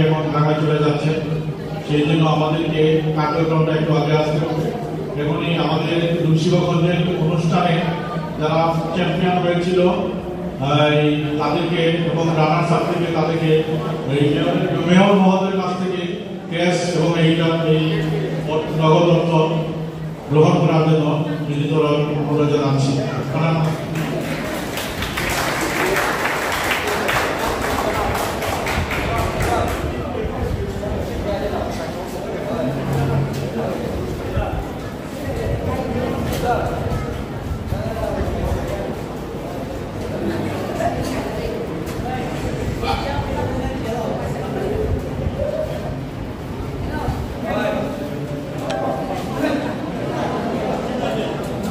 এখন ঢাকায় চলে যাচ্ছেন, সেই জন্য আমাদেরকে কার্যক্রমটা একটু আগে আসতে হবে। এখনই আমাদের মুন্সিগঞ্জের অনুষ্ঠানে যারা চ্যাম্পিয়ন হয়েছিল তাদেরকে এবং রানার্স আপ থেকে তাদেরকে মেয়র মহোদয়ের কাছ থেকে ক্যাশ এবং এই নগদ অর্থ গ্রহণ করার জন্য বিনীত অনুরোধ জানাচ্ছি।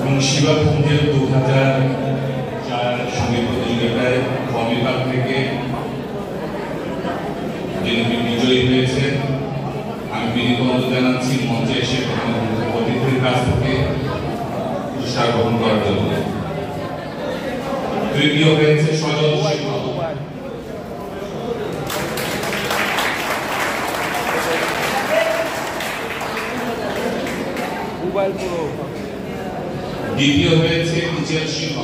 মুন্সিগঞ্জের 2004 সঙ্গীত প্রতিযোগিতায় বিভাগ থেকে যিনি বিজয়ী হয়েছে, আমি বিনীত অনুরোধ জানাচ্ছি মঞ্চে এসে অতিথির কাছ থেকে পুরস্কার গ্রহণ করার জন্য। তৃতীয় হয়েছে সজল সিংহ। দ্বিতীয় হয়েছে নিচের সিংহ।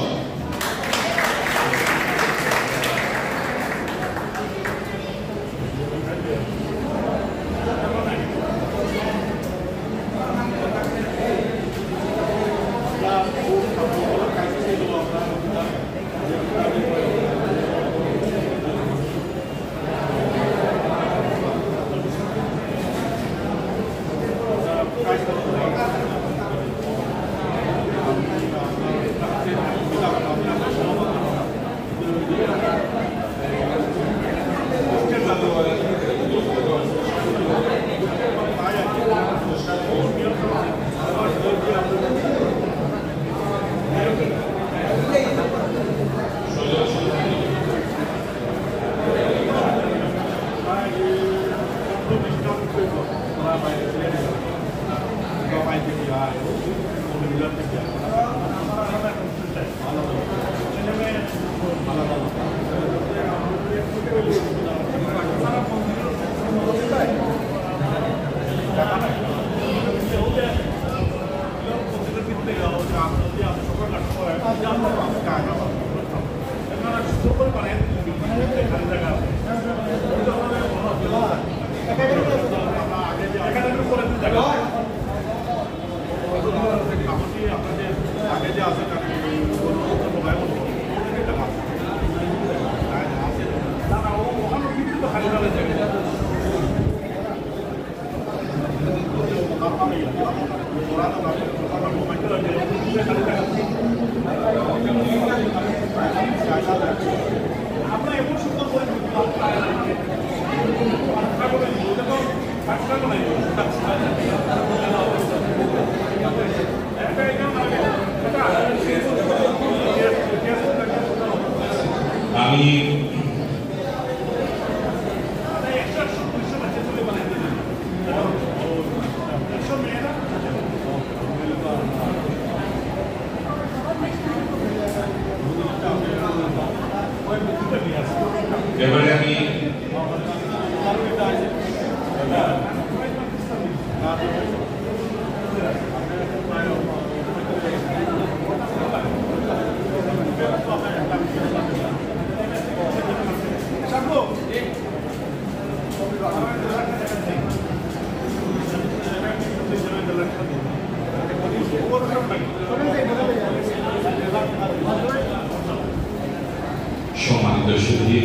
সম্মানিত সুধী,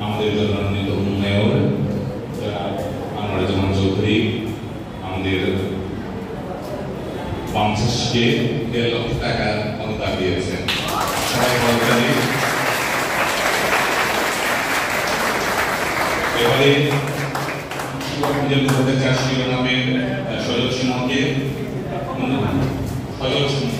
আমাদের জননীত মেয়র আনোয়ার জামান চৌধুরী আমাদের 50কে 1.5 লক্ষ টাকা অনুদান দিয়েছেন। সবাই বলতেন এবারে শিরোনামের সজল সিংহকে সজল সিংহ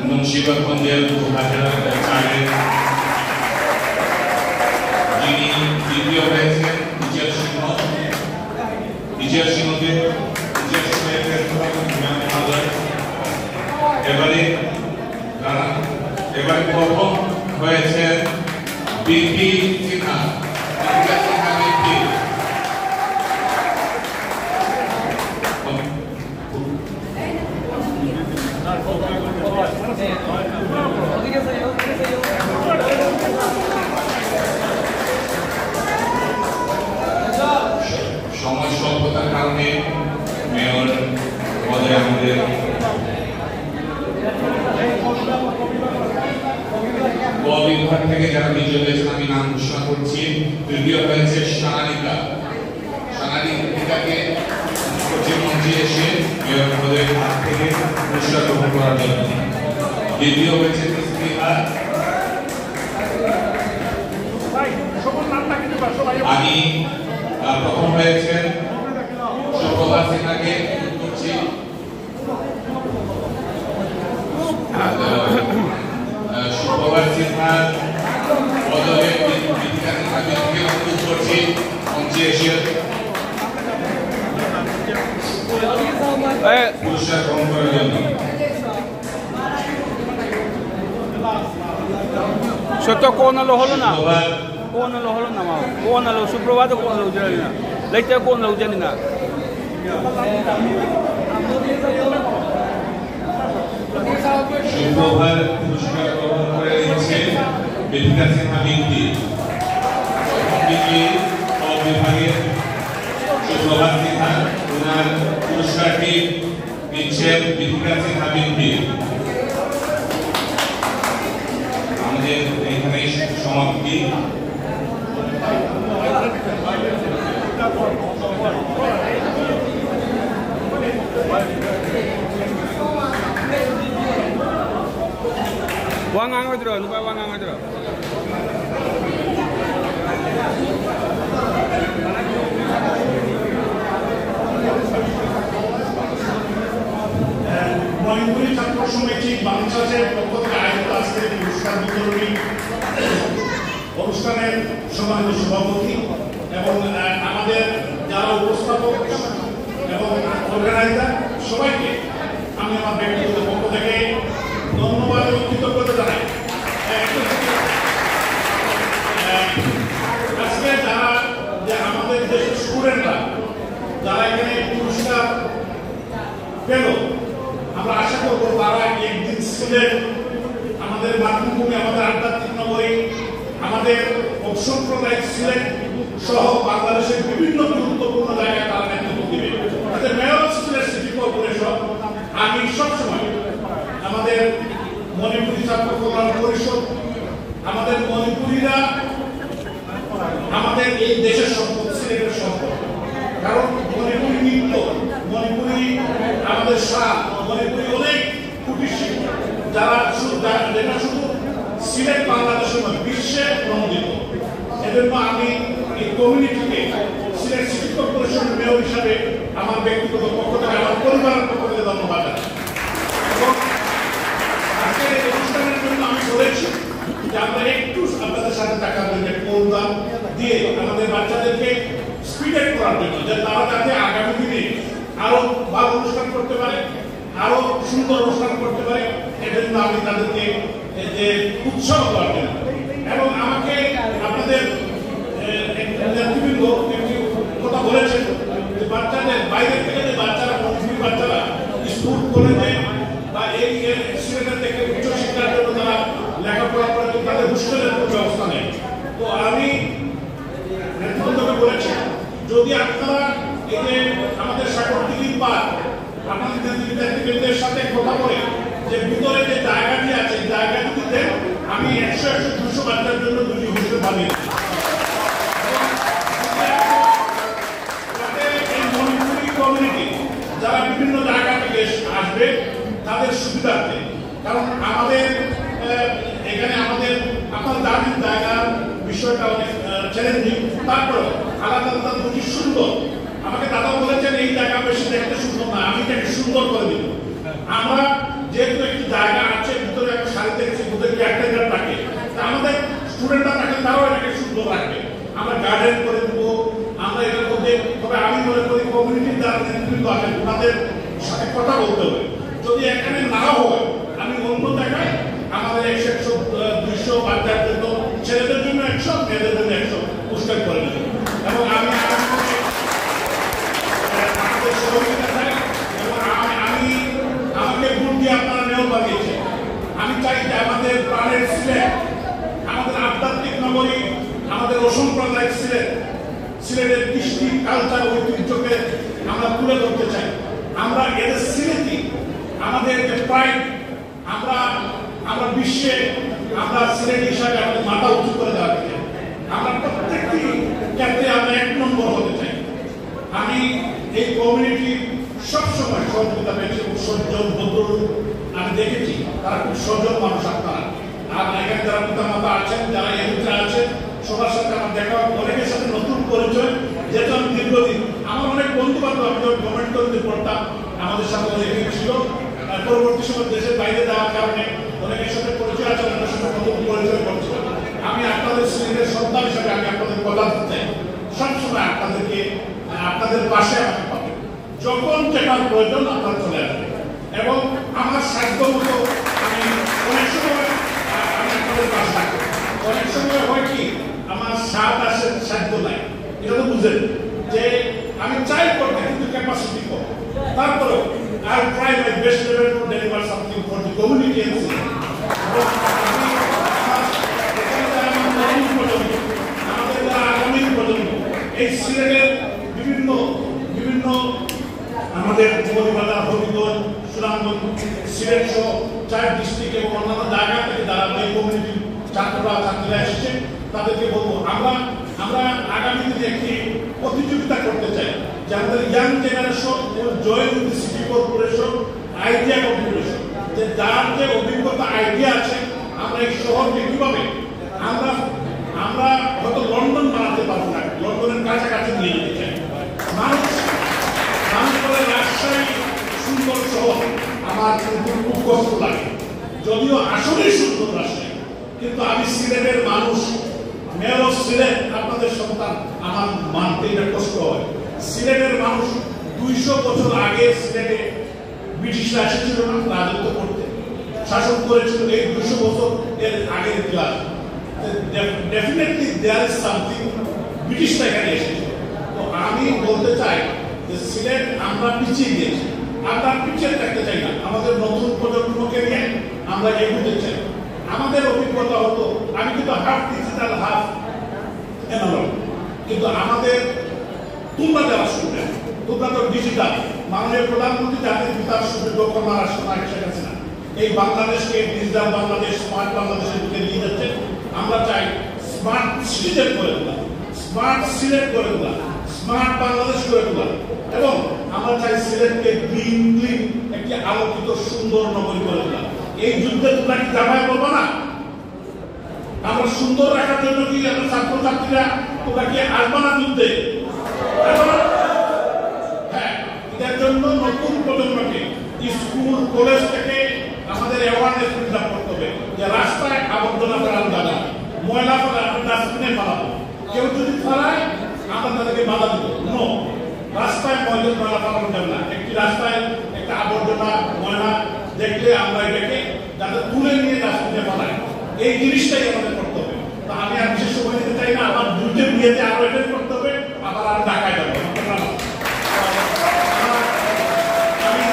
মুন্সিগঞ্জের 2004-এর যিনি দ্বিতীয় হয়েছেন বিজয় সিংহকে এবারে প্রথম হয়েছে বিপি সিনহা। সময় স্বল্পতার কারণে মেয়র পদে আমাদের বিভাগ থেকে যারা বিজয়ী হয়েছেন আমি নাম ঘোষণা করছি। তৃতীয় হয়েছে সানালিকাকে মঞ্চে এসে মেয়র পদের হাত থেকে পুরস্কার গ্রহণ করার জন্য। দ্বিতীয় হয়েছে আমি প্রথম হয়েছেন সুপ্রভাত সিনহাকে করছি। সুপ্রভাত সিনহার পদে অনুরোধ করছি মঞ্চে এসে পুরস্কার গ্রহণ করার জন্য। সত্য কোন আলো হলো না, কোন আলো হলো না, কোন আলো সুপ্রভাত কোন আলো জানি না, লাইতে কোন আলো জানি না। সুপ্রভাত পুরস্কার গ্রহণ করে নিচ্ছে বিধিকা সিনহা বিনতি। বিভাগের সুপ্রভাত সিনহা, ওনার পুরস্কারটি নিচ্ছেন বিধিকা সিনহা বিনতি। আমাদের এখানে সমাপ্তি। Wangang aja, lupa wangang aja. Manipuri ছাত্র সমিতি বাংলাদেশের পক্ষ থেকে আয়োজিত আজকের পুরস্কার বিতরণী অনুষ্ঠানের সম্মানিত সভাপতি এবং আমাদের যারা উপস্থাপক এবং অর্গানাইজার সবাইকে আমি আমার ব্যক্তিগত পক্ষ থেকে ধন্যবাদ এবং কৃতজ্ঞতা জানাই। আজকে যারা যে আমাদের দেশের স্টুডেন্টরা যারা এখানে পুরস্কার পেল, আমরা আশা করব তারা একদিন সিলেট আমাদের মাতৃভূমি, আমাদের আধ্যাত্মিক নগরী, আমাদের অসম্প্রদায়িক সিলেট সহ বাংলাদেশের বিভিন্ন গুরুত্বপূর্ণ জায়গায় তারা নেতৃত্ব দিবে। তাদের মেয়র সিলেট সিটি কর্পোরেশন আমি সবসময় আমাদের মণিপুরী ছাত্র কল্যাণ পরিষদ, আমাদের মণিপুরীরা আমাদের এই দেশের সম্পদ, সিলেটের সম্পদ। কারণ মণিপুরী নৃত্য, মণিপুরী আমাদের সাপ, মণিপুরী অনেক কুটির শিল্প যারা যেটা শুধু সিলেট বাংলাদেশের নয় বিশ্বে প্রণোদিত। এজন্য আমি এই কমিউনিটিকে সিলেট সিটি কর্পোরেশনের মেয়র হিসাবে আমার ব্যক্তিগত পক্ষ থেকে, আমার পরিবারের পক্ষ থেকে ধন্যবাদ জানাই। এবং আজকের এই অনুষ্ঠানের জন্য আমি বলেছি যে আমরা একটু আপনাদের সাথে টাকা অনুদান দিয়ে আমাদের বাচ্চাদেরকে স্পিডেড করার জন্য, যে তারা যাতে আগামী দিনে আরো ভালো অনুষ্ঠান করতে পারে, আরো সুন্দর অনুষ্ঠান করতে পারে, এজন্য আমি তাদেরকে যে উৎসাহ দেওয়ার জন্য। এবং আমাকে আপনাদের নেতৃবৃন্দ একটি কথা বলেছেন যে বাচ্চাদের বাইরে থেকে যে বাচ্চারা, মণিপুরী বাচ্চারা স্কুল কলেজে বা এই সিলেটের থেকে উচ্চশিক্ষার জন্য তারা লেখাপড়া করে, তাদের হোস্টেলের কোনো ব্যবস্থা নেই। তো আমি নেতৃবৃন্দকে বলেছি যদি আপনারা এই যে আমাদের সাগরদিঘির পার আপনাদের নেতৃবৃন্দের সাথে কথা বলে যে ভিতরে যে জায়গাটি আছে, জায়গাটি দেন, আমি 100-200 বাচ্চার জন্য 2টি হোস্টেল বানিয়ে এই মণিপুরী কমিউনিটি যারা বিভিন্ন জায়গা থেকে আসবে তাদের সুবিধার্থে। কারণ আমাদের এখানে আমাদের আপনার জানেন জায়গার বিষয়টা অনেক চ্যালেঞ্জিং, তারপরে আলাদা আলাদা দুটি সুন্দর। আমাকে দাদা বলেছেন এই জায়গা বেশি দেখতে সুন্দর না, আমি এটাকে সুন্দর করে দিব। আমরা যেহেতু একটি জায়গা আছে ভিতরে একটা সারি দেখছি, যদি কেয়ারটেকার থাকে, আমাদের স্টুডেন্টরা থাকে, তারাও এটাকে সুন্দর রাখবে। আমরা গার্ডেন করে দেবো, আমরা এটার মধ্যে, তবে আমি মনে করি কমিউনিটির যারা নেতৃত্ব আছেন ওনাদের সাথে কথা বলতে হবে। যদি এখানে নাও হয়, আমি অন্য জায়গায় আমাদের 100 200 বাচ্চার জন্য, ছেলেদের জন্য 100, মেয়েদের জন্য 100 পুরস্কার করে দেবো। এবং আমি আমাদের সহযোগিতা চাই, এবং আমি আমাকে ভোট দিয়ে আপনারা নেও বানিয়েছেন। আমি চাই যে আমাদের প্রাণের সিলেট, আমাদের আধ্যাত্মিক নগরী, আমাদের অসাম্প্রদায়িক সিলেটের কৃষ্টি কালচার ঐতিহ্যকে আমরা তুলে ধরতে চাই। আমরা এদের স্মৃতি, আমাদের যে প্রাইড, আমরা বিশ্বে আমরা সিলেট হিসাবে আমাদের মাথা উঁচু করে দেওয়াতে চাই। আমরা প্রত্যেকটি ক্ষেত্রে আমরা 1 নম্বর হতে চাই। আমি এই কমিউনিটি সবসময় সহযোগিতা পেয়েছি, সজ্জন ভদ্র আমি দেখেছি, তারা খুব সজ্জন মানুষ। আপনারা আর এখানে যারা পিতামাতা আছেন, যারা এমনিতে আছেন, সবার সাথে আমার দেখা, অনেকের সাথে নতুন পরিচয়, যেহেতু আমি দীর্ঘদিন, আমার অনেক বন্ধু বান্ধব আমি যখন কমেন্ট করতে পড়তাম আমাদের সাথে অনেকে ছিল। পরবর্তী সময় দেশের বাইরে যাওয়ার কারণে অনেকের সাথে পরিচয় আছে, অনেকের সাথে নতুন পরিচয় করছিল। আমি আপনাদের সিলেটের সন্তান হিসাবে আমি আপনাদের কথা দিতে চাই, সবসময় আপনাদের পাশে আমাকে পাবেন। যখন যেটার প্রয়োজন আপনারা চলে আসবেন, এবং আমার সাধ্য মতো আমি অনেক সময় আমি আপনাদের পাশে থাকবো। অনেক সময় হয় কি, আমার সাধ্য নাই, এটা তো বুঝেন যে আমি চাই করতে, কিন্তু ক্যাপাসিটি কম। তারপরেও I try my best level to deliver something for the community and city. আমাদের যারা আগামী প্রজন্ম, এই সিলেটের বিভিন্ন আমাদের মৌলভীবাজার, হবিগঞ্জ, সুনামগঞ্জ, সিলেট সহ 4 ডিস্ট্রিক্ট এবং অন্যান্য জায়গা থেকে যারা এই কমিউনিটির ছাত্রীরা এসেছে, তাদেরকে বলবো আমরা আগামী দিনে একটি প্রতিযোগিতা করতে চাই, যে আমাদের young generation join with city corporation idea competition, যে যার যে অভিজ্ঞতা আইডিয়া আছে, আমরা এই শহরকে কিভাবে আমরা হয়তো লন্ডন বানাতে পারবো না, লন্ডনের কাছাকাছি নিয়ে যেতে চাই। মানুষ বলে রাজশাহী সুন্দর শহর, আমার কিন্তু খুব কষ্ট লাগে, যদিও আসলেই সুন্দর রাজশাহী, কিন্তু আমি সিলেটের মানুষ, মেয়র অফ সিলেট, আপনাদের সন্তান, আমার মানতে এটা কষ্ট হয়। সিলেটের মানুষ 200 বছর আগে সিলেটে ব্রিটিশরা এসেছিল না, রাজত্ব করতে, শাসন করেছিল। এই 200 বছর এর আগের ইতিহাস, ডেফিনেটলি দেয়ার ইজ সামথিং, ব্রিটিশরা এখানে এসেছিল। তো আমি বলতে চাই যে সিলেট আমরা পিছিয়ে গিয়েছি, আমরা পিছিয়ে থাকতে চাই না, আমাদের নতুন প্রজন্মকে নিয়ে আমরা এগোতে চাই। আমাদের অভিজ্ঞতা হতো, আমি কিন্তু হাফ ডিজিটাল হাফ অ্যানালগ, কিন্তু আমাদের তোমরা যারা স্টুডেন্ট, তোমরা তো ডিজিটাল। মাননীয় প্রধানমন্ত্রী জাতির পিতার সুযোগ্য কর্মার শেখাচ্ছে না, এই বাংলাদেশকে ডিজিটাল বাংলাদেশ, স্মার্ট বাংলাদেশের দিকে নিয়ে যাচ্ছে। আমরা চাই স্মার্ট সিলেট করে তোলা, স্মার্ট সিলেট করে তোলা, স্মার্ট বাংলাদেশ করে তোলা, এবং আমরা চাই সিলেটকে গ্রিন ক্লিন একটি আলোকিত সুন্দর নগরী করে তোলা। এই যুদ্ধে তোমরা কি জামাই বলবো না? আমরা সুন্দর রাখার জন্য কি আমরা ছাত্রছাত্রীরা তোমরা কি আসবো না যুদ্ধে? হ্যাঁ, এটার জন্য নতুন প্রজন্মকে স্কুল কলেজ থেকে আমাদের অ্যাওয়ারনেস বিল্ড আপ করতে হবে, যে রাস্তায় আবর্জনা ফেলানো যাবে না, ময়লা ফেলা আমরা ডাস্টবিনে ফেলাবো। কেউ যদি ফেলায় আমরা তাদেরকে বাধা দিব, নো, রাস্তায় ময়লা ফেলানো যাবে না। একটি রাস্তায় একটা আবর্জনা ময়লা দেখলে আমরা এটাকে যাতে তুলে নিয়ে ডাস্টবিনে ফেলাই, এই জিনিসটাই আমাদের করতে হবে। তো আমি আর বিশেষ সময় দিতে চাই না, আমার দুইটা বিয়েতে আরো এটা করতে হবে, আবার আর ঢাকায় যাবো। আমি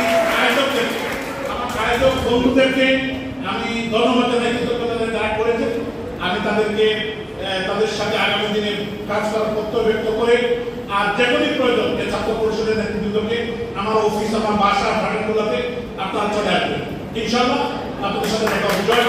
আমার আয়োজক বন্ধুদেরকে আমি ধন্যবাদ জানাই, কৃতজ্ঞতা যারা করেছে। আমি তাদের সাথে আগামী দিনে কাজ করার প্রত্যয় ব্যক্ত করে, আর যে কোনো প্রয়োজন ছাত্র পরিষদের নেতৃবৃন্দকে আমার অফিস, আমার বাসা, ভাড়াগুলোতে আপনারা চলে আসবেন, ইনশাআল্লাহ আপনাদের সাথে দেখা হবে। জয়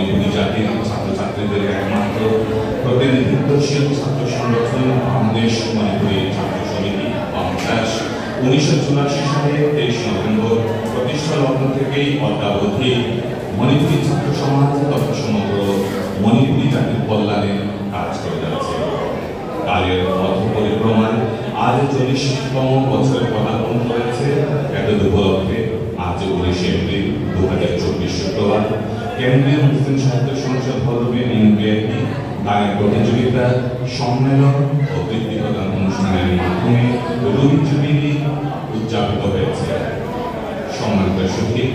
মণিপুরী জাতির ছাত্রছাত্রীদের একমাত্র প্রতিনিধিত্বশীল ছাত্র সংগঠন বাংলাদেশ মণিপুরী ছাত্র সমিতি বাংলাদেশ 1984 সালে 23 নভেম্বর প্রতিষ্ঠা লগ্ন থেকেই অদ্যাবধি মণিপুরী ছাত্র সমাজ তথা সমগ্র মণিপুরী জাতির কল্যাণে কাজ করে যাচ্ছে। কালের পথ পরিক্রমায় আজ 40তম বছরের পদার্পণ করেছে। এত উপলক্ষে আজ 19 এপ্রিল 2024 শুক্রবার কেন্দ্রীয় মুসলিম সাহিত্য সংসদ ভবনে ইউবিআইপি গানের প্রতিযোগিতা সম্মেলন ও বৃত্তি প্রদান অনুষ্ঠানের মাধ্যমে রবি জুবিলি উদযাপিত হয়েছে। সম্মানিত সুধী,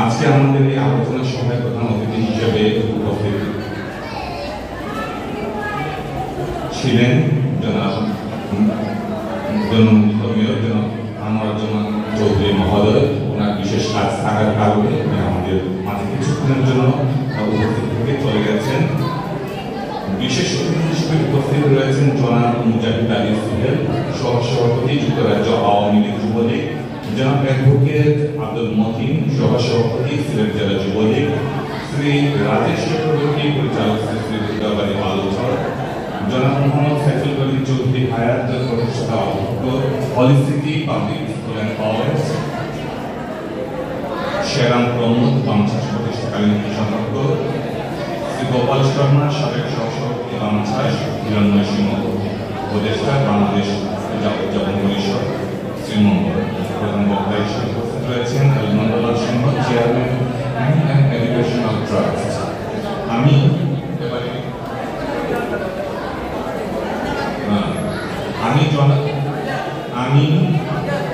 আজকে আমাদের এই আলোচনা সভায় প্রধান অতিথি হিসেবে উপস্থিত ছিলেন জনাব মেয়র জনাব আনোয়ারুজ্জামান চৌধুরী মহোদয়। ওনার বিশেষ কাজ থাকার কারণে আমাদের মাঝে কিছুক্ষণের জন্য উপস্থিত থেকে চলে গেছেন। বিশেষ অতিথি হিসেবে উপস্থিত রয়েছেন জনাব মুজাহিদ আলী সুহেল, সহসভাপতি যুক্তরাজ্য আওয়ামী লীগ যুবলীগ, জনাব অ্যাডভোকেট আব্দুল মতিন, সহসভাপতি সিলেট জেলা যুবলীগ, শ্রী রাজেশ চক্রবর্তী, পরিচালক শ্রী দুর্গাবাড়ি বালুচর, জনাব মোহাম্মদ সাইফুল করিম চৌধুরী হায়াত, প্রতিষ্ঠাতা অধ্যক্ষ Holy City public school and college, শেরাম প্রমোদ বাংলাদেশ প্রতিষ্ঠাকালীন সংরক্ষ, শ্রী গোপাল শর্মা, সাবেক সহসভাপতি বাংলাদেশ, হিরণ্ময় সিংহ উপদেষ্টা, বাংলাদেশ উদযাপন পরিষদ শ্রীমঙ্গল। প্রধান বক্তা হিসেবে উপস্থিত রয়েছেন নন্দলাল সিংহ, চেয়ারম্যান অ্যান্ড এডুকেশনাল ট্রাস্ট। আমি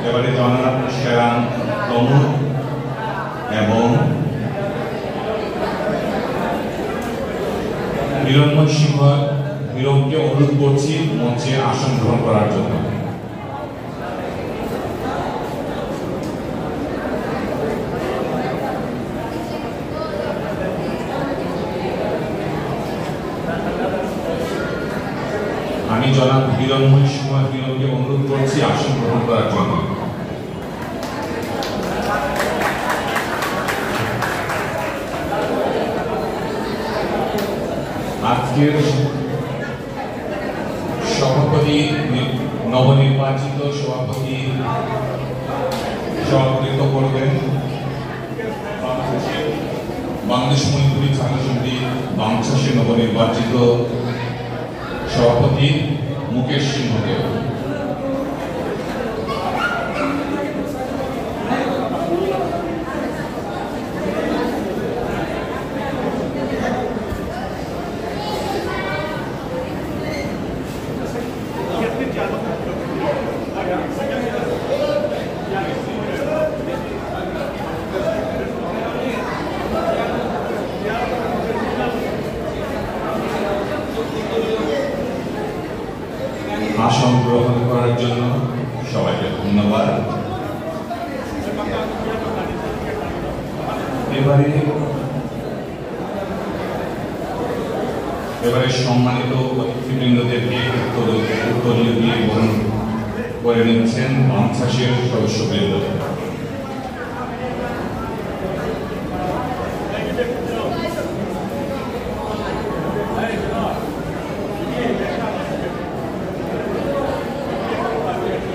এবারে জনাব শেরাম প্রমোদ এবং হিরণ্ময় সিংহ হিরণকে অনুরোধ করছি মঞ্চে আসন গ্রহণ করার জন্য। আমি জনাব হিরণ্ময় সিংহ হিরণকে অনুরোধ করছি আসন গ্রহণ করার জন্য। আজকের সভাপতি নবনির্বাচিত সভাপতিত্ব করবেন বাংলাদেশ মণিপুরী ছাত্র সমিতি বাংলাদেশের নবনির্বাচিত সভাপতি মুকেশ সিংহদেব। আসন গ্রহণ করার জন্য সবাইকে ধন্যবাদ। এবারে সম্মানিত অতিথিবৃন্দদেরকে উত্তরীয় দিয়ে বরণ করে নিচ্ছেন বাংলাদেশের সদস্যবৃন্দ।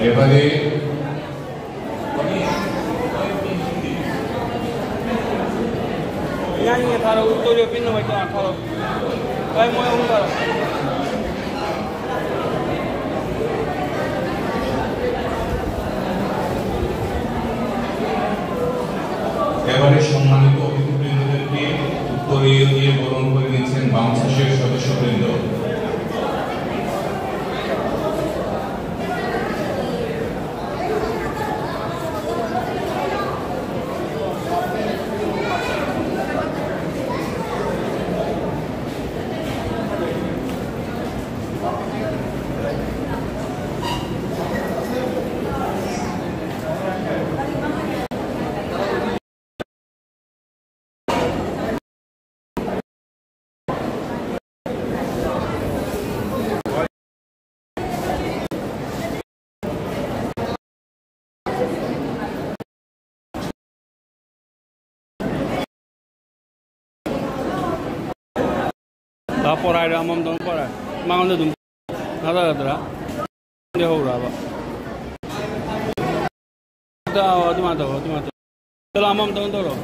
এবারে উত্তরীয় ভিন্ন হয়তো 18 এবারে সম্মানিত অতিথিবৃন্দদেরকে উত্তরীয় দিয়ে বরণ করে নিচ্ছেন বাংলাদেশের সদস্যবৃন্দ। Porai ramam dong porai. Mangan dong. Nada nada. Dia ho raba. Dah, tu mata. Kalau amam dong tu lo.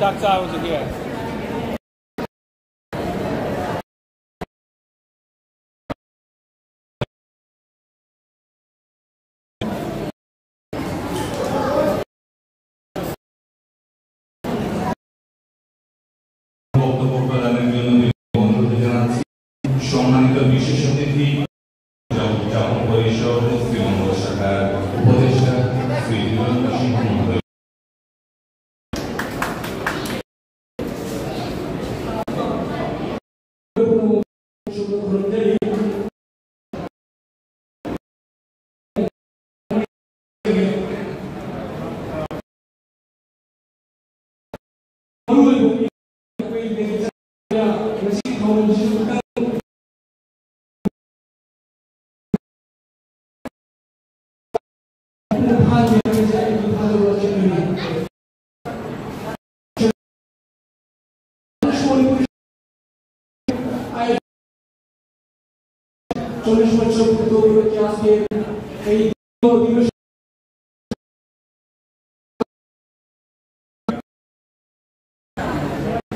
Saksa was again. বক্তব্য প্রদানের জন্য অনুরোধ জানাচ্ছি সম্মানিত বিশেষ অতিথি জাতীয় পরিষদ শ্রীমঙ্গল শাখার উপদেষ্টা শ্রী দুরন্ত সিংহ মহোদয়।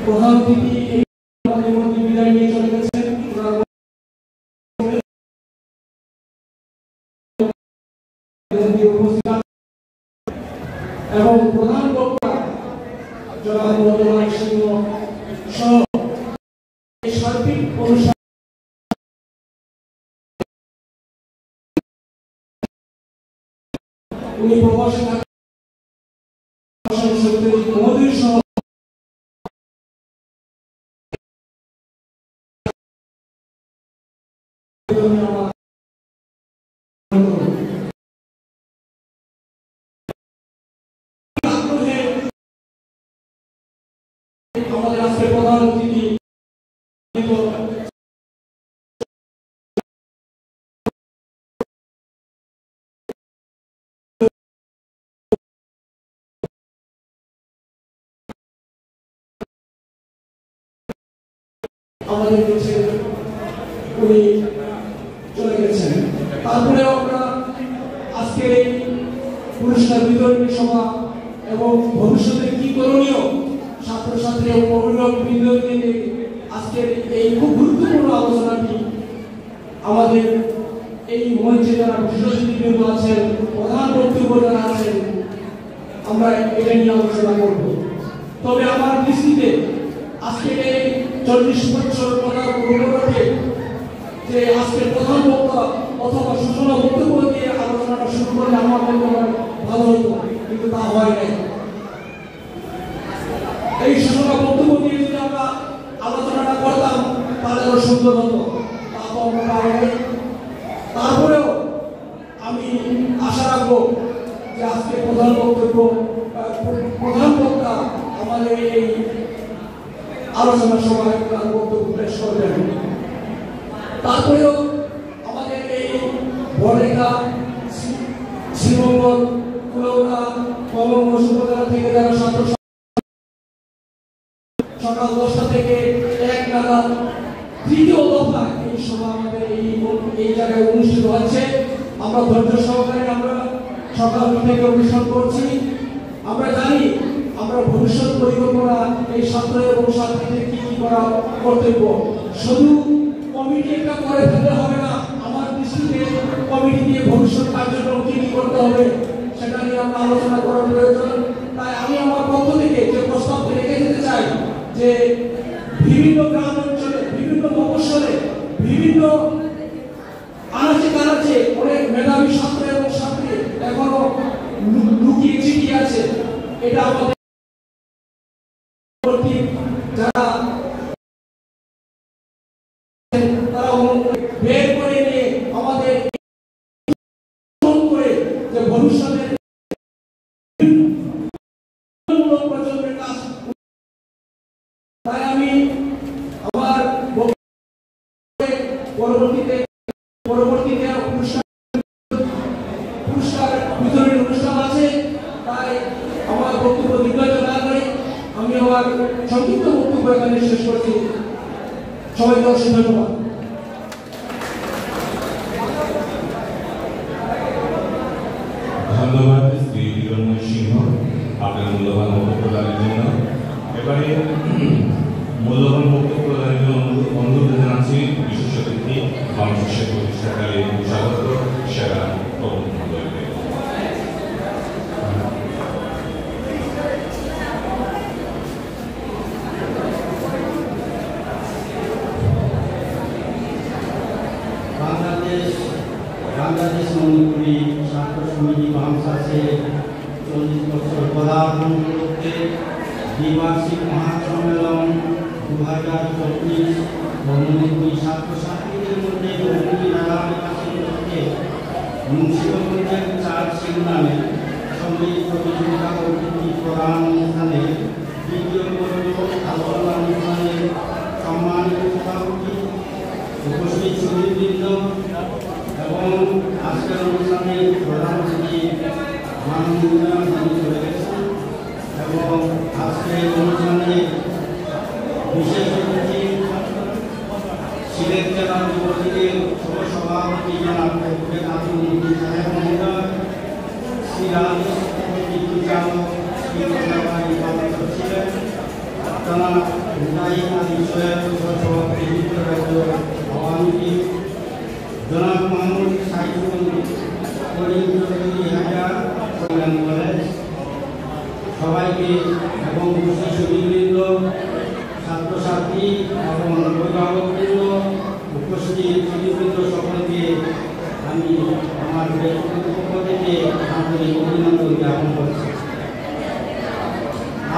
প্রধান অতিথি আমাদের মধ্যে বিদায় নিয়ে চলে গেছেন এবং প্রধান বক্তা জনাব মনোহর সিংহ সহ এই সার্বিক অনুষ্ঠান উনি প্রবাসী মহোদয় সহ আমাদের আজকে প্রধান অতিথি আমাদের কাছে উনি চলে গেছেন। তারপরে আমরা আজকে পুরস্কার বিতরণী সভা এবং ভবিষ্যতে কি করণীয় ছাত্রছাত্রী ও অভিভাবক বৃন্দকে আজকের এই খুব গুরুত্বপূর্ণ আলোচনাটি আমাদের এই মঞ্চে যারা বিশেষ অতিথিবৃন্দ আছেন, প্রধান বক্তব্য যারা আছেন, আমরা এটা নিয়ে আলোচনা করব। তবে আমার দৃষ্টিতে আজকে এই 40 বছর কথা উপলক্ষে যে আজকে প্রধান বক্তা অথবা সূচনা বক্তব্য দিয়ে আলোচনাটা শুরু করলে আমার মনে হয় ভালো হতো, কিন্তু তা হয় নাই। এই সূচনা বক্তব্য দিয়ে যদি আমরা আলোচনাটা করতাম তাহলে আরো সুন্দর হতো, তা তো আমরা পারবো। তারপরেও আমি আশা রাখবো যে আজকে প্রধান বক্তা আমাদের এই আলোচনা সভায় বক্তব্য পেশ করবেন। তারপরেও আমাদের এই বড়লেখা, শ্রীমঙ্গল, কুলৌড়া, কমলগঞ্জ উপজেলা থেকে যারা ছাত্র সকাল 10টা থেকে 1 নাগাদ তৃতীয় দফা এই সভা আমাদের এই জায়গায় অনুষ্ঠিত হচ্ছে। আমরা ধৈর্য সহকারে আমরা সকাল থেকে অনুষ্ঠান করছি। আমরা জানি আমরা ভবিষ্যৎ পরিকল্পনা এই ছাত্র এবং ছাত্রীদের কি কি করা কর্তব্য, শুধু কমিটি একটা করে ফেলতে হবে না। আমার দৃষ্টিতে কমিটি দিয়ে ভবিষ্যৎ কার্যক্রম কি কি করতে হবে সেটা নিয়ে আমরা আলোচনা করার প্রয়োজন। শিকার আছে, অনেক মেধাবী ছাত্র এবং ছাত্রী এখনো লুকিয়ে ছিটিয়ে আছে। এটা আমাদের যারা তারা বের করে নিয়ে আমাদের করে যে ভবিষ্যতে প্রজন্মের কাজ। তাই আমি আমার পরবর্তীতে পুরস্কার বিতরণের অনুষ্ঠান আছে। তাই আমার বক্তব্য দীর্ঘায়িত না করে আমি আমার সংক্ষিপ্ত বক্তব্য এখানে শেষ করছি। সবাইকে অসংখ্য ধন্যবাদ। ধন্যবাদ শ্রী হিরণ্ময় সিংহ আপনার মূল্যবান বক্তব্য প্রদানের জন্য। এবারে মূল্যবান বক্তব্য প্রদানের জন্য অনুরোধ জানাচ্ছি বিশেষ অতিথি বাংলাদেশের প্রতিষ্ঠাকারী স্বাগত সেরা প্রবন্ধ মহোদয়কে। বাংলাদেশ মণিপুরী ছাত্র সমিতি বামসাসে 40 বছর পদার্পণ উপলক্ষে দ্বিবার্ষিক মহাসম্মেলন 2024 মণিপুরী ছাত্রছাত্রীদের মধ্যে মণিপুরী মেলা বিকাশের লক্ষ্যে মুন্সিগঞ্জের 4 শিরোনামে সঙ্গীত প্রতিযোগিতা ও কৃতি প্রদান অনুষ্ঠানে দ্বিতীয় পর্ব আলোচনা অনুষ্ঠানে সম্মানিত সভাপতি উপস্থিত সুধীবৃন্দ এবং আজকের অনুষ্ঠানে প্রধান অতিথি মাননীয় চলে গেছেন এবং আজকের অনুষ্ঠানে বিশেষ অতিথি সিলেট জেলা যুবলীগের সহসভাপতি জনাব নাজিমুদ্দিন সাহেব মহোদয়, সিরাজ পরিচালক ছিলেন জনাব মুজাহিদ আলী সোহেব সহসভাপতি যুক্তরাজ্য আওয়ামী লীগ, জনাব মোহাম্মদ সাইফুল করিম চৌধুরী হাজার কল্যাণ কলেজ, সবাইকে এবং সুধীবৃন্দ, ছাত্রছাত্রী এবং অভিভাবকবৃন্দ, উপস্থিত সুধীবৃন্দ সকলকে আমি আমার ব্যক্তিগত পক্ষ থেকে আন্তরিক অভিনন্দন জ্ঞাপন করছি।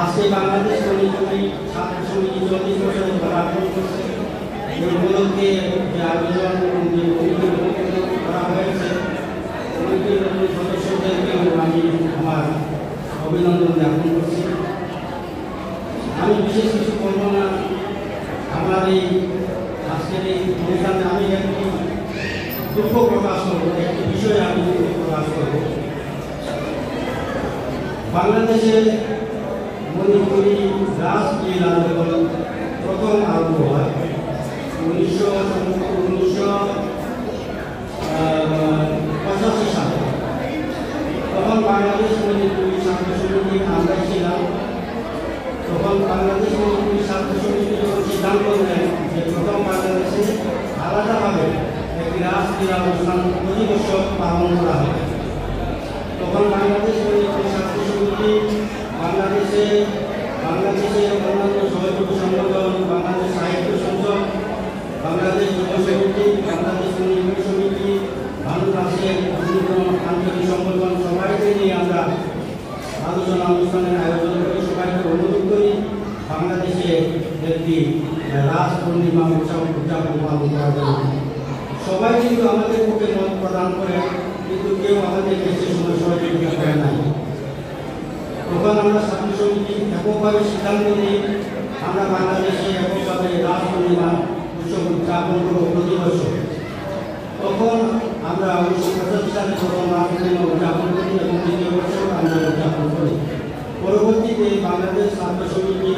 আজকে বাংলাদেশ মণিপুরী ছাত্র সমিতি 40 বছরে পদার্পণ করছে। এই উপলক্ষে যে আয়োজন এবং যে করা হয়েছে কমিটির সদস্যদেরকেও আমি আমার অভিনন্দন জ্ঞাপন করছি। আমি বিশেষ কিছু করব না। আমার এই আজকের এই অনুষ্ঠানে আমি একটি দুঃখ প্রকাশ করব, একটি বিষয়ে আমি দুঃখ প্রকাশ করব। বাংলাদেশে মণিপুরী রাজনীতি আন্দোলন প্রথম আরম্ভ হয় 1985 সালে। তখন বাংলাদেশ মণিপুরী ছাত্র সমিতি আমরা ছিলাম। তখন বাংলাদেশ মণিপুরী ছাত্র সমিতি সিদ্ধান্ত নেন যে প্রথম বাংলাদেশে আলাদাভাবে একটি রাজনীতি অনুষ্ঠান প্রতি বছর পালন করা হবে। তখন বাংলাদেশ মণিপুরী ছাত্র সমিতি বাংলাদেশের অন্যান্য সহযোগী সংগঠন, বাংলাদেশ সাহিত্য সংসদ, বাংলাদেশ যুব সমিতি, বাংলাদেশ মণিপুরী সমিতি, বাংলাদেশের বিভিন্ন আঞ্চলিক সংগঠন সবাইকে নিয়ে আমরা আলোচনা অনুষ্ঠানের আয়োজন করে সবাইকে অনুরোধ করি বাংলাদেশে একটি রাস পূর্ণিমা উৎসব উদযাপন পালন করার জন্য। সবাই কিন্তু আমাদের পক্ষে মত প্রদান করে, কিন্তু কেউ আমাদের দেশে সময় সহযোগিতা করে নাই। তখন আমরা ছাত্র সমিতি এককভাবে সিদ্ধান্ত নিই আমরা বাংলাদেশে এককভাবে রাস পূর্ণিমা উৎসব উদযাপন করব প্রতি বছর। তখন আমরা 1985 সালে প্রথম রাস পূর্ণিমা উদযাপন করি এবং দ্বিতীয় বছর আমরা উদযাপন করি। পরবর্তীতে বাংলাদেশ ছাত্র সমিতি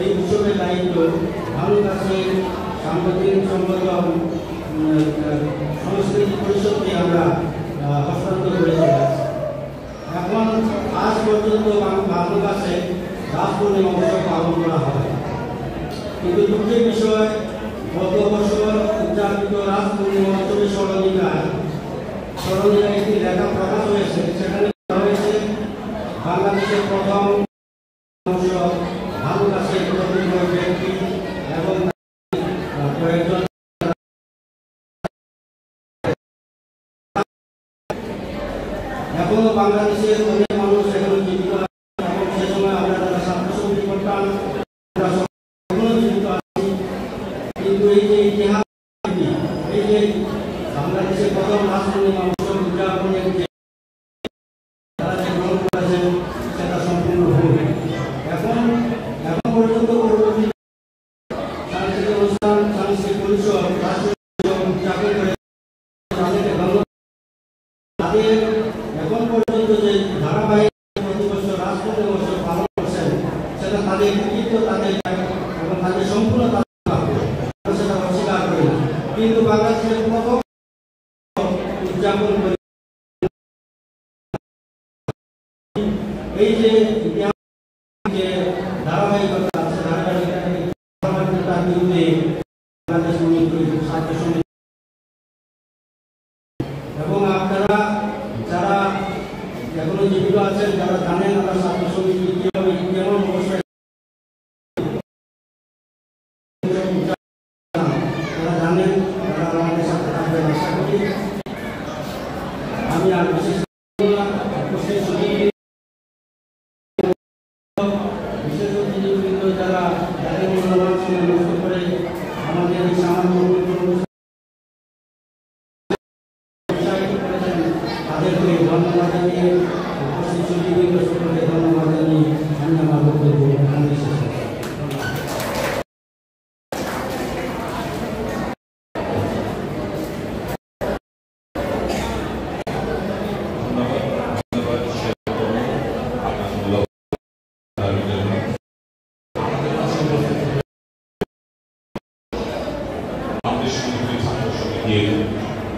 এই উৎসবের দায়িত্ব বাংলাদেশের সাংগঠনিক সংগঠন সংস্কৃতি পরিষদকে আমরা হস্তান্তর করেছিলাম। এখন আজ পর্যন্ত বাংলাদেশে রাস পূর্ণিমা উৎসব পালন করা হয়। কিন্তু দুঃখের বিষয়, গত বছর উদযাপিত রাস পূর্ণিমা উৎসবের স্মরণিকায় একটি লেখা প্রকাশ হয়েছে। সেখানে হয়েছে বাংলাদেশের প্রথম উৎসব বাংলাদেশের প্রথম ব্যক্তি এবং কয়েকজন এখনো বাংলাদেশের অনেক মানুষ এখনো জীবিত আছে এবং সে সময় আমরা যারা ছাত্র সমিতি করতাম এখনো জীবিত আছি। কিন্তু এই যে ইতিহাস, এই যে বাংলাদেশের প্রথম রাষ্ট্রপতি মহোৎসব উদযাপনের যে তারা যে গ্রহণ করেছেন সেটা সম্পূর্ণ ভুল। এখন পর্যন্ত পরবর্তী সাংস্কৃতিক অনুষ্ঠান, সাংস্কৃতিক পরিষদ, উদযাপন করে তাদের এখন পর্যন্ত যে ধারাবাহিক প্রতি বছর রাষ্ট্রপতি দিবস পালন করছেন সেটা তাদের কৃতিত্ব, তাদের এবং তাদের সম্পূর্ণ সেটা অস্বীকার করে না। কিন্তু বাংলাদেশের প্রথম উদযাপন করে এই যে ইতিহাস যে ধারাবাহিকতা আছে, ধারাবাহিকতার বিরুদ্ধে বাংলাদেশ ছাত্র সমিতি এবং আপনারা যারা এখনো জীবিত আছেন, যারা জানেন আমরা ছাত্র সমিতি কিভাবে কেমন অবস্থায় তারা জানেন, তারা আমাদের সাথে থাকবেন আশা করি। আমি আর বিশেষ অতিথিবৃন্দ যারা যাদের মূল্যবান সময় নষ্ট করে আমাদের এই সামান্য তাদেরকে ধন্যবাদ জানিয়ে উপস্থিত সুদীবৃন্দ সকলকে ধন্যবাদ জানিয়ে আমি আমার বক্তব্য এখানে শেষ করছি।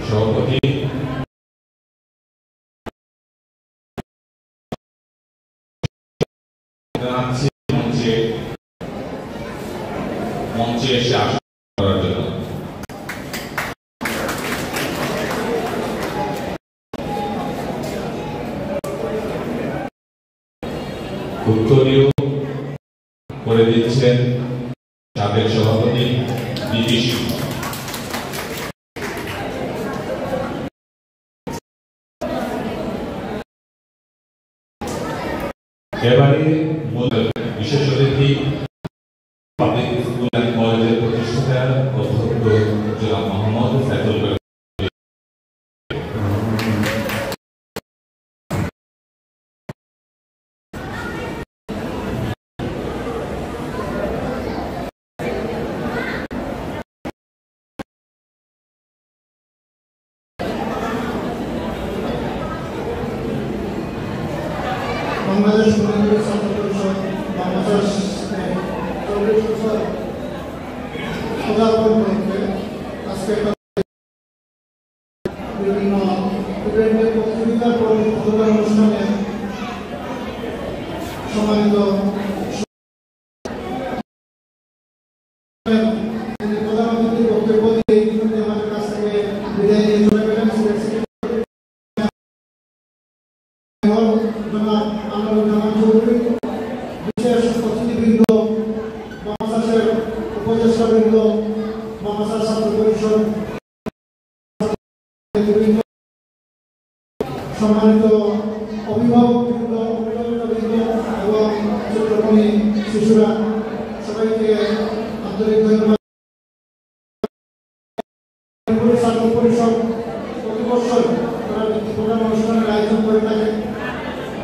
সভাপতি মঞ্চে এসে আসন করার জন্য উত্তরীয় করে দিচ্ছেন সাবেক সভাপতি নীতিশ। এবারে বিশেষ অতিথি পাবলিক স্কুল অ্যান্ড কলেজের প্রতিষ্ঠাতা অধ্যক্ষ জনাব মোহাম্মদ ফেজল বাংলাদেশ ছাত্র পরিষদ বাংলাদেশ 40 বছর পদার্পণ করতে আজকে বিভিন্ন ইভেন্টের প্রতিযোগিতার অনুষ্ঠানে সম্মানিত প্রধান অতিথির বক্তব্য দিয়ে আমাদের কাছ থেকে বিদায় নিয়ে চলে গেলেন। বিশেষ অতিথিবৃন্দ, বাংলাদেশের উপদেষ্টাবৃন্দ, বাংলাদেশ ছাত্র পরিষদ, সম্মানিত অভিভাবকবৃন্দ, অভিভাবকবৃন্দ এবং ছোট্টকর্মী শিশুরা, সবাইকে আন্তরিক ধন্যবাদ। ছাত্র পরিষদ প্রতি বছর তারা প্রধান অনুষ্ঠানের আয়োজন করে থাকে।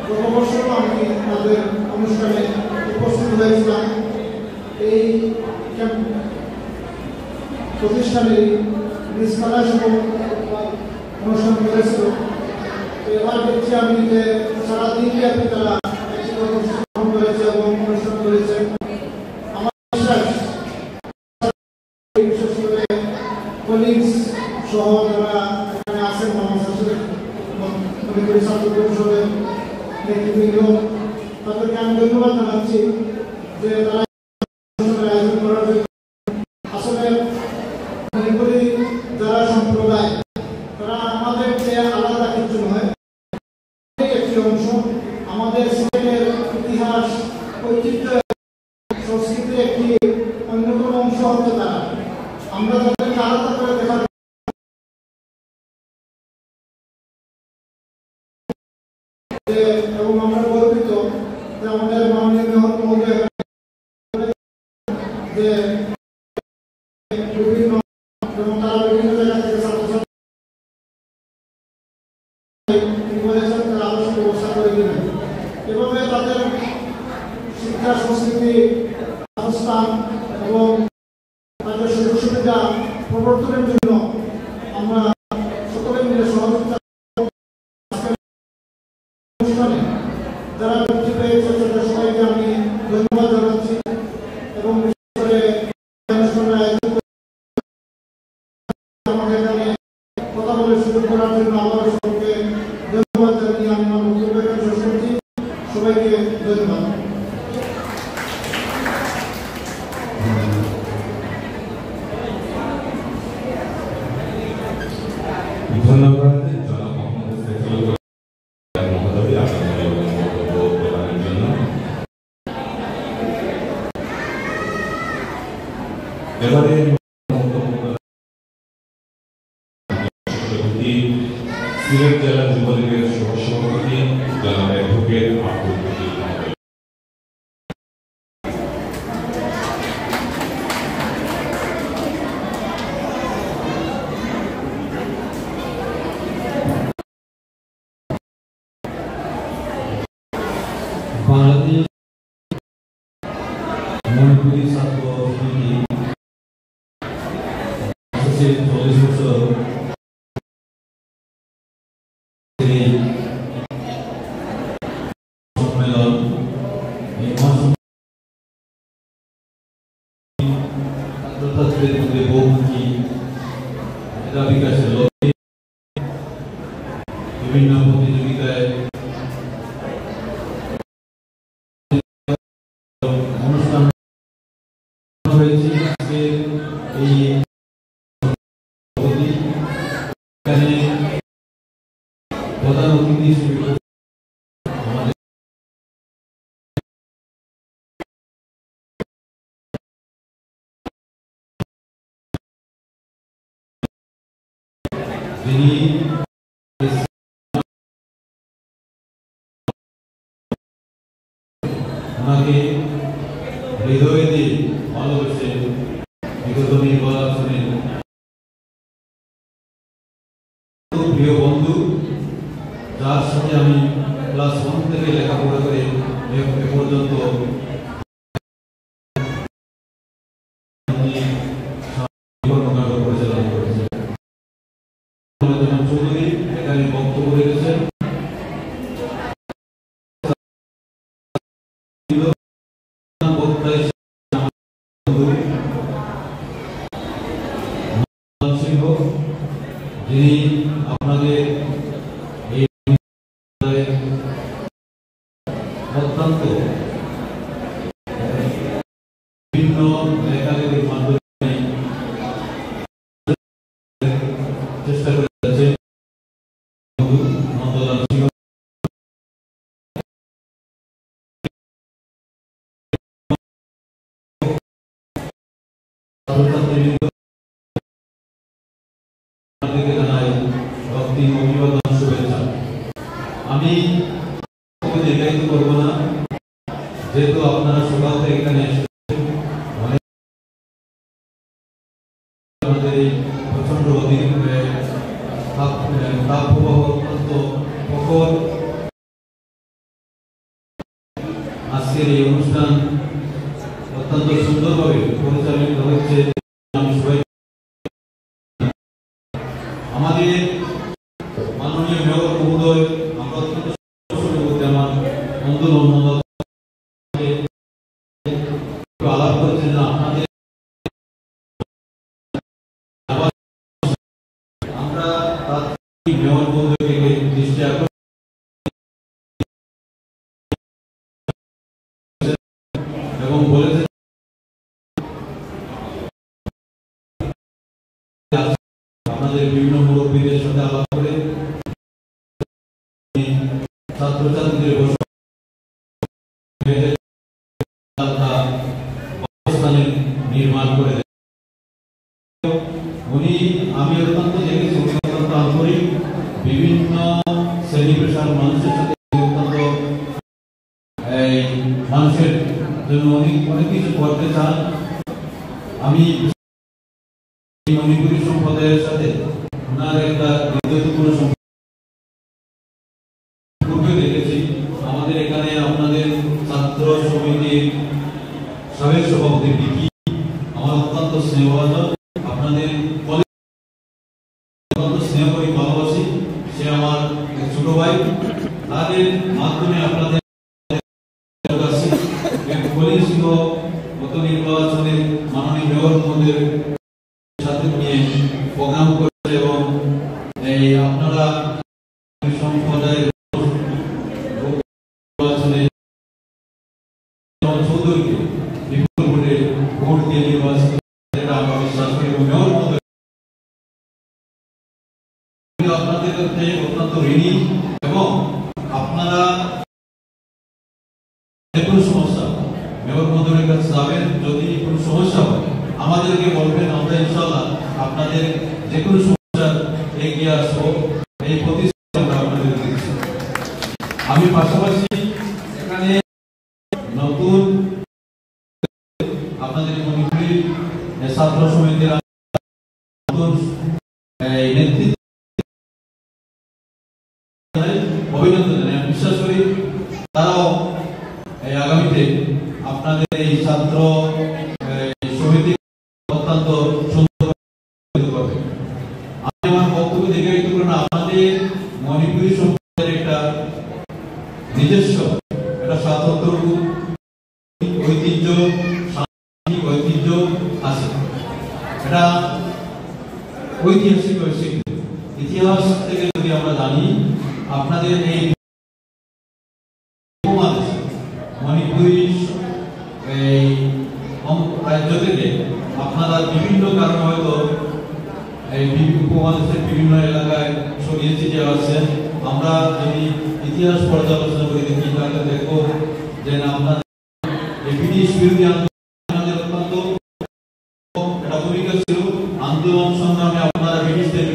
গত বছরও আমি তাদের অনুষ্ঠানে উপস্থিত হয়েছিলাম। এই প্রতিষ্ঠানে অনুষ্ঠান করেছিল। এবার দেখছি আমি যে সারাদিন ব্যাপী তারা গ্রহণ করেছে এবং অনুষ্ঠান করেছে। আমার বিশ্বাস বিশেষ করে কলিগস সহ যারা এখানে আছেন ছাত্র পরিষদের নেতৃবৃন্দ, তাদেরকে আমি ধন্যবাদ জানাচ্ছি যে তারা আয়োজন করার জন্য। আসলে মনে করি যারা সম্প্রদায় তারা আমাদের যে আলাদা কিছু নয়, একটি অংশ আমাদের সিলেটের ইতিহাস, ঐতিহ্য, সংস্কৃতির একটি অন্যতম অংশ হতে তারা। আমরা তাদেরকে আলাদা করে দেখার যে এবং আমরা গর্বিত যে আমাদের মাননীয় মেয়র মহোদয় যে বিভিন্ন এবং তারা বিভিন্ন জায়গা থেকে ছাত্রছাত্রী আদর্শ ব্যবস্থা করে দিলেন। এভাবে তাদের শিক্ষা সংস্কৃতি অবস্থান এবং তাদের সুযোগ সুবিধা প্রবর্তনের জন্য আমরা সকলে মিলে সহযোগিতা অনুষ্ঠানে যারা মুক্তি পেয়েছে তাদের সবাইকে আমি ধন্যবাদ জানাচ্ছি এবং বিশেষ করে আমাকে এখানে কথা বলে সুযোগ করার জন্য আবার সকলকে ধন্যবাদ জানিয়ে আমি আমার বক্তব্য এখানে শেষ করছি। সবাইকে ধন্যবাদ। ধন্যবাদ জনাব মোহাম্মদ সাইফুল মহোদয় আপনাদের বক্তব্য প্রদানের জন্য। এবারে সিলেট জেলা যুবলীগের সহসভাপতি জনাব অ্যাডভোকেট আব্দুল করিম মহোদয়। বাংলাদেশ মণিপুরী ছাত্র সমিতি 40 বছর সম্মেলন এই ছাত্রছাত্রীদের মধ্যে বহুমুখী মেধা বিকাশের লক্ষ্যে বিভিন্ন প্রতিযোগিতায় অনুষ্ঠান হয়েছে। আজকে এই এখানে প্রধান অতিথি হিসেবে আমাদের যিনি ওনাকে হৃদয় দিয়ে ভালোবেসে বিগত নির্বাচনে প্রিয় বন্ধু, যার সাথে আমি ক্লাস 1 থেকে লেখাপড়া করে এ পর্যন্ত কর্মকাণ্ড পরিচালনা করেছি। চৌধুরী এখানে বক্তব্য রেখেছেন। যিনি আপনাদের এই অত্যন্ত বিভিন্ন লেখালেখির মাধ্যমে চেষ্টা করে যাচ্ছেন। নন্দলাল সিংহ অভিবাদন শুভেচ্ছা। আমি দীর্ঘায়িত করবো না, যেহেতু আপনারা সকাল থেকে এখানে এসেছেন। আমাদের এই প্রচন্ড তাপপ্রবাহ অত্যন্ত প্রখর। আজকের এই অনুষ্ঠান অত্যন্ত সুন্দরভাবে পরিচালিত হচ্ছে। আমি সবাই আমাদের মাননীয় মেয়র মহোদয়, আমরা অত্যন্ত বলতে আমার বন্ধু আলাপ করেছেন না আপনাদের আমরা মেয়র মহোদয়কে দৃষ্টি আকর্ষণ এবং বলেছেন আপনাদের বিভিন্ন মুরব্বীদের সাথে আলাপ করে ছাত্রছাত্রীদের নির্মাণ করে উনি আমি অত্যন্ত দেখেছি উনি অত্যন্ত আন্তরিক, বিভিন্ন শ্রেণী পেশার মানুষের সাথে জন্য অনেক কিছু করতে চান। আমি মণিপুরী সম্প্রদায়ের সাথে ওনার একটা বন্ধুত্বপূর্ণ সম্পর্ক দেখেছি। আমাদের এখানে আপনাদের ছাত্র সমিতির সাবেক সভাপতি বিকি আমার অত্যন্ত স্নেহভাজন, আপনাদের অত্যন্ত স্নেহ করি, ভালোবাসি। সে আমার ছোট ভাই। তাদের মাধ্যমে আপনাদের গত নির্বাচনে মাননীয় মেয়র মহোদয়ের সাথে নিয়ে প্রোগ্রাম করেছে এবং এই আপনারা সম্প্রদায়ের নির্বাচনে চৌধুরীকে বিপুল ভোটে ভোট দিয়ে নির্বাচিত, এটা আমরা বিশ্বাস করি। মেয়র মহোদয় আপনাদের কাছে অত্যন্ত ঋণী এবং আপনারা যে কোনো সমস্যা মেয়র মহোদয়ের কাছে যাবেন। যদি কোনো সমস্যা হয় আমাদেরকে বলবেন, আমরা ইনশাআল্লাহ আপনাদের যে কোনো সমস্যা এগিয়ে আসবো, এই প্রতিশ্রুতি আমরা আপনাদের দিচ্ছি। আমি পাশাপাশি এখানে নতুন আপনাদের মণিপুরী ছাত্র সমিতির নতুন নেতৃত্ব অভিনন্দন জানাই। আমি বিশ্বাস করি তারাও আগামীতে আপনাদের এই ছাত্র সমিতি অত্যন্ত সুন্দর করবে। আমি আমার বক্তব্য দীর্ঘায়িত করব না। আমাদের মণিপুরী সম্প্রদায়ের একটা নিজস্ব একটা স্বাতন্ত্র ঐতিহ্য, সাংস্কৃতিক ঐতিহ্য আছে। এটা ঐতিহাসিক ইতিহাস থেকে যদি আমরা জানি, আপনাদের এই মণিপুরী এই রাজ্য থেকে আপনারা বিভিন্ন কারণে হয়তো এই উপমহাদেশের বিভিন্ন এলাকায় ছড়িয়ে ছিটিয়ে আছেন। আমরা যদি ইতিহাস পর্যালোচনা করে দেখি তাহলে দেখো যে আপনাদের ব্রিটিশ বিরোধী আন্দোলনের অত্যন্ত একটা ভূমিকা ছিল। আন্দোলন সংগ্রামে আপনারা ব্রিটিশদের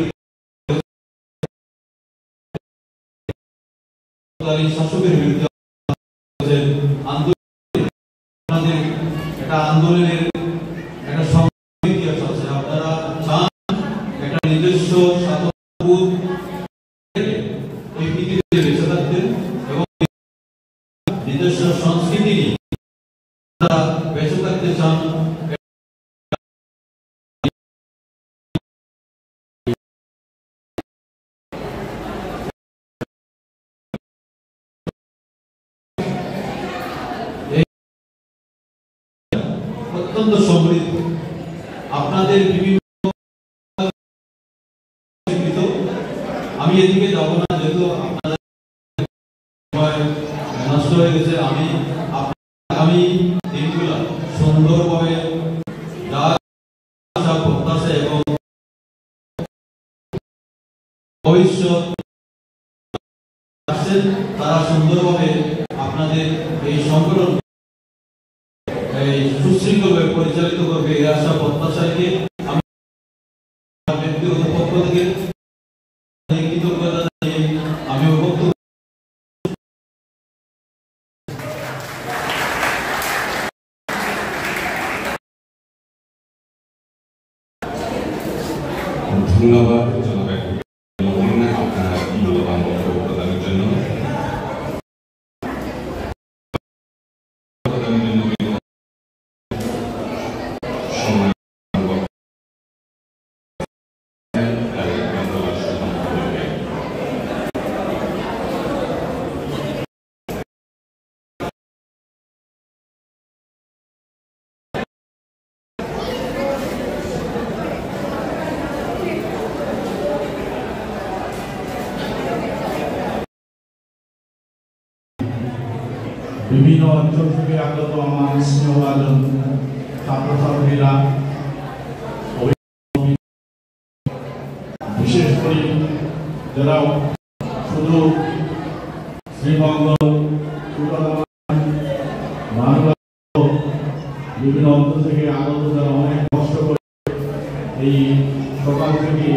শাসকের বিরুদ্ধে আন্দোলনের একটা ইতিহাস আছে। আপনারা চান একটা নিজস্ব এই পৃথিবীতে বেঁচে থাকতে এবং নিজস্ব সংস্কৃতি নিয়ে বেঁচে থাকতে চান। অত্যন্ত সমৃদ্ধ আপনাদের বিভিন্ন, আমি এদিকে যাব না যেহেতু আপনাদের নষ্ট হয়ে গেছে। আমি আগামী দিনগুলো সুন্দরভাবে যা প্রত্যাশা এবং ভবিষ্যৎ আসছেন তারা সুন্দরভাবে আপনাদের এই সংগঠন সুশৃঙ্খলভাবে পরিচালিত করবে এই আশা প্রত্যাশাকে আমি ব্যক্তিগত পক্ষ থেকে কৃতজ্ঞতা জানিয়ে আমি বক্তব্য ধন্যবাদ আপনারা মূল্যবান বক্তব্য প্রদানের জন্য। বিভিন্ন অঞ্চল থেকে আগত আমার স্নেহভাজন ছাত্রছাত্রীরা, বিশেষ করে যারা শুধু শ্রীমঙ্গল বিভিন্ন অঞ্চল থেকে আগত যারা অনেক কষ্ট করে এই সকাল থেকে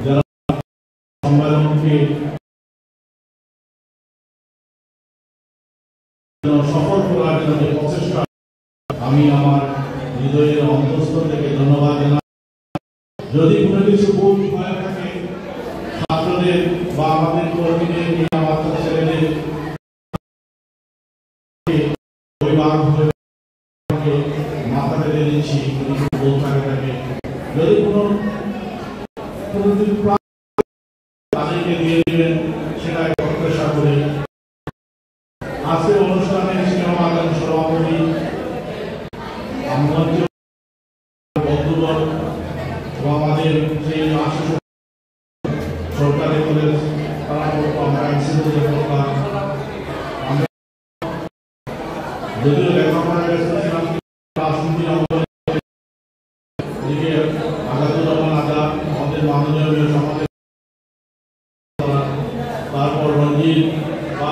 যারা সম্মেলনকে সফল করার জন্য প্রচেষ্টা আমি আমার হৃদয়ের অন্তঃস্থল থেকে ধন্যবাদ জানাই। যদি কোনো কিছু ভুল হয়ে থাকে ছাত্রদের বা আমাদের কর্মীদের কিংবা বাচ্চা ছেলেদের অভিভাবক মাথা বেঁধে দিচ্ছি, ভুল থাকে যদি কোনো তাদেরকে দিয়ে দিবেন, সেটা প্রত্যাশা করি। আজকের অনুষ্ঠানে স্নেহবাদন সভাপতি বন্ধুগণ এবং আমাদের সেই আশু সরকারি কলেজ তারা আমরা যদিও লেখাপড়া ছিলাম রাজনীতি আজাদুর রহমান আজাদ আমাদের মাননীয় সমাজের, তারপর রঞ্জিত বা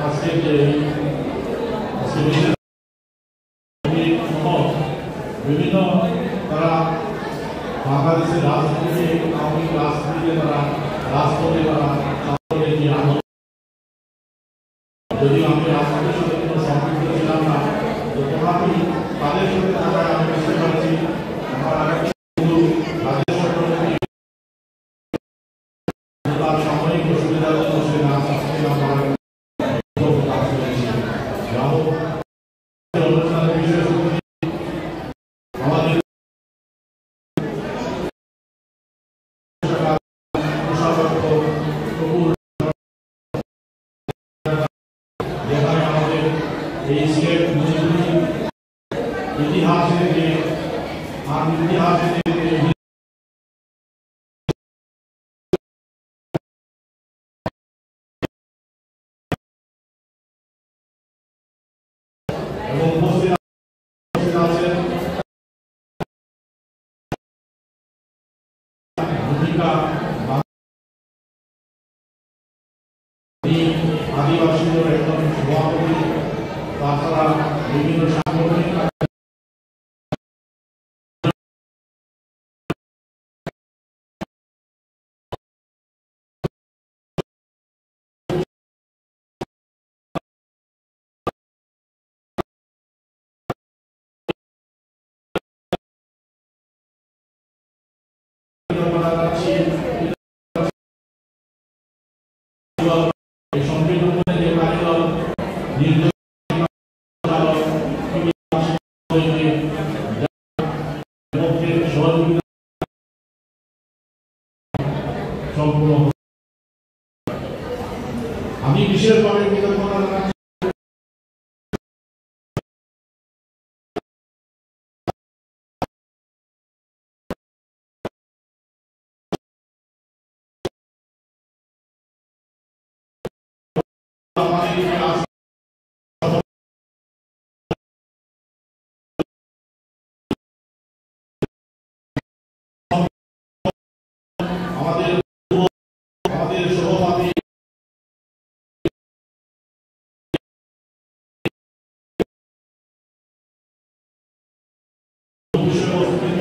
আজকের যে বিভিন্ন তারা বাংলাদেশের রাজনীতিতে আওয়ামী রাজনীতিতে তারা রাজপথে তারা যদিও আমি রাজনীতির সাথে কোনো সম্পৃক্ত ছিলাম না, তো তথাপি তাদের সাথে থাকা আমি বুঝতে পারছি আমার রাজ্য সরকার তার সাময়িক অসুবিধার জন্য সে না থাকতে আমার অনুষ্ঠানের বিশেষ আমাদের যেখানে আমাদের এই সিলেট ইতিহাসের যে এবং উপস্থিত আছেন ভূমিকা আদিবাসীদের একজন সভাপতি, তাছাড়া বিভিন্ন সাংগঠনিক সংবিধানের যে কারিগর সম্পূর্ণ আমি বিশেষভাবে কৃতজ্ঞতা জানাচ্ছি আমাদের সভাপতি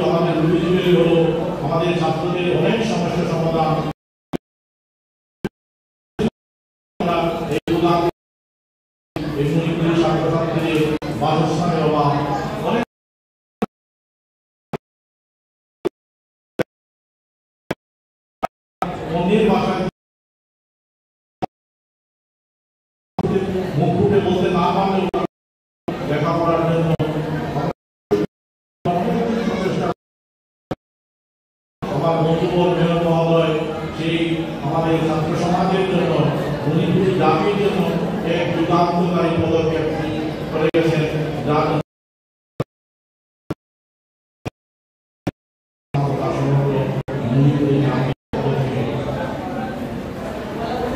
আমাদের রুটিগুলি হলো আমাদের ছাত্রদের অনেক সমস্যার সমাধান, ছাত্রছাত্রীদের বাসস্থানের অভাব, অনেক মন্দির ভাষায় মুখ ফুটে বলতে না পারলেও লেখাপড়ার জন্য আমার বন্ধুবর মেয়র মহোদয় সেই আমাদের ছাত্র সমাজের জন্য মণিপুরী জাতির জন্য এক যুগান্তকারী পদক্ষেপ করে গেছেন, যার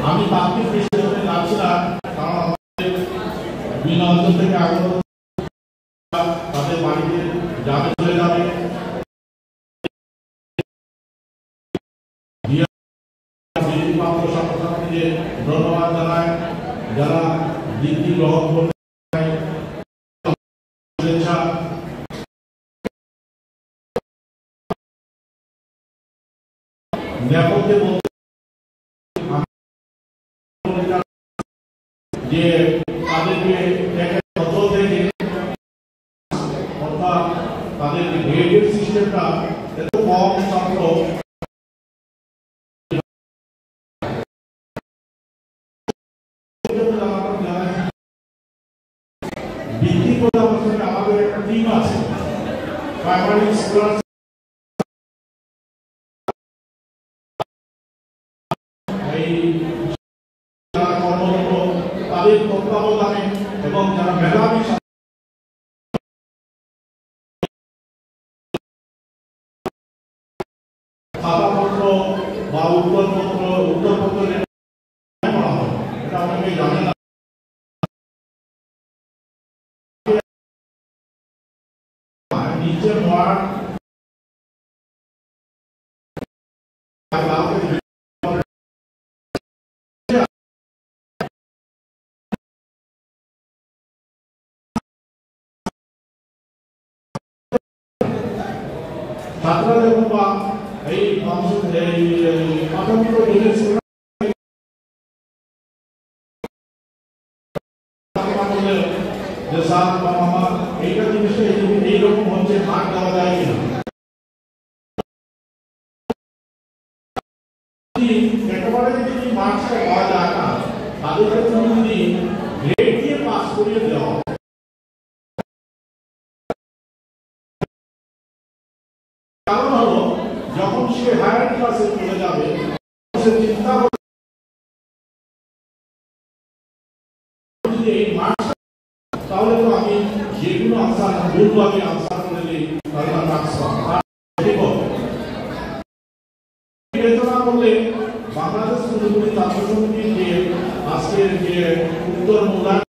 আমি তাত্ত্বিক বিশ্লেষণে যাচ্ছি না, কারণ আমাদের বিভিন্ন অঞ্চল থেকে আগত তাদের বাড়িতে যাবে চলে যাবে। ছাত্রছাত্রীদের ধন্যবাদ জানায়, যারা ডিগ্রি গ্রহণ করতে নেপথ্যে বলতে যে তাদেরকে বিষয়টা এত কম ছাত্র ভিত্তি করে আমাদের একটা টিম আছে প্রাইমারি স্কুল তাদের তত্ত্বাবধানে এবং যারা মেধাবী খাতাপত্র বা উত্তরপত্র করা হয়, এটা অনেকেই জানে না। নিচের ওয়ার্ড ছাত্ররা যখন বা এই প্রাথমিক যে স্যার বা মামা এইটা জিনিসটা এইরকম হচ্ছে ভাগ দেওয়া যায় কিনা, একেবারে যদি মার্কসটা পাওয়া যায় না তাদেরকে তুমি যদি গ্রেড দিয়ে পাস করিয়ে দেওয়া, কারণ হলো যখন সে হায়ার ক্লাসে চলে যাবে সে চিন্তা করবে এই মার্কস তাহলে তো আমি যেগুলো আনসার ভুলভাবে আনসার করে দিই তাহলে মার্কস পাবো। বিবেচনা করলে বাংলাদেশ পুরোপুরি ছাত্র সমিতির যে আজকের যে উত্তর মূল্যায়ন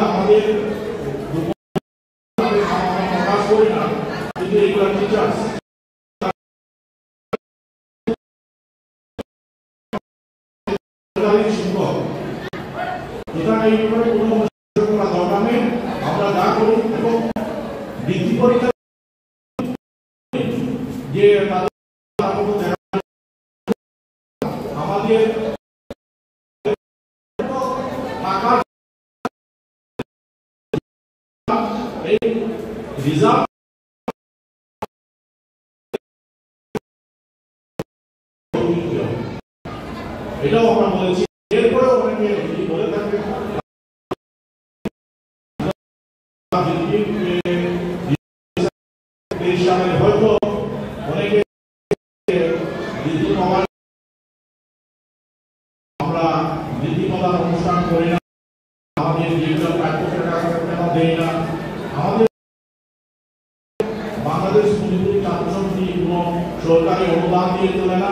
আমাদের প্রকাশ করি না, কিন্তু এগুলো টিচার্স শিক্ষক সুতরাং এই ব্যাপারে কোনো করা দরকার নেই। আমরা যা করি এবং বৃত্তি পরীক্ষা যে আমাদের এই রিজার্ভ এটাও আমরা বলেছি। এরপরে অনেকে বলে থাকবে হয়তো অনেকে আমরা বৃদ্ধি প্রদান অনুষ্ঠান করি না, আমাদের যেগুলো প্রাপ্যের টাকা দেয় না, আমাদের বাংলাদেশ মণিপুরী ছাত্র সমিতি কোনো সরকারি অনুদান দিয়ে চলে না,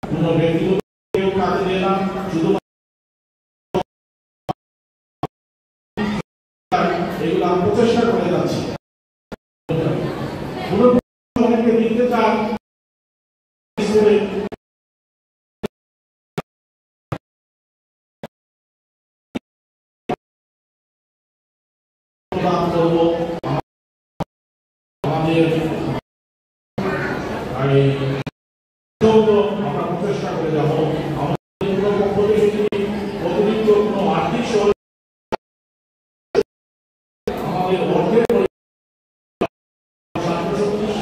কোনো ব্যক্তিগত কেউ কাজে দেয় না, শুধুমাত্র এগুলো আমি প্রচেষ্টা করে যাচ্ছি। অনেকে দিতে চান আমরা প্রচেষ্টা করে যাবো। আমাদের পক্ষ থেকে যদি অতিরিক্ত কোনো আর্থিক আমাদের অর্থের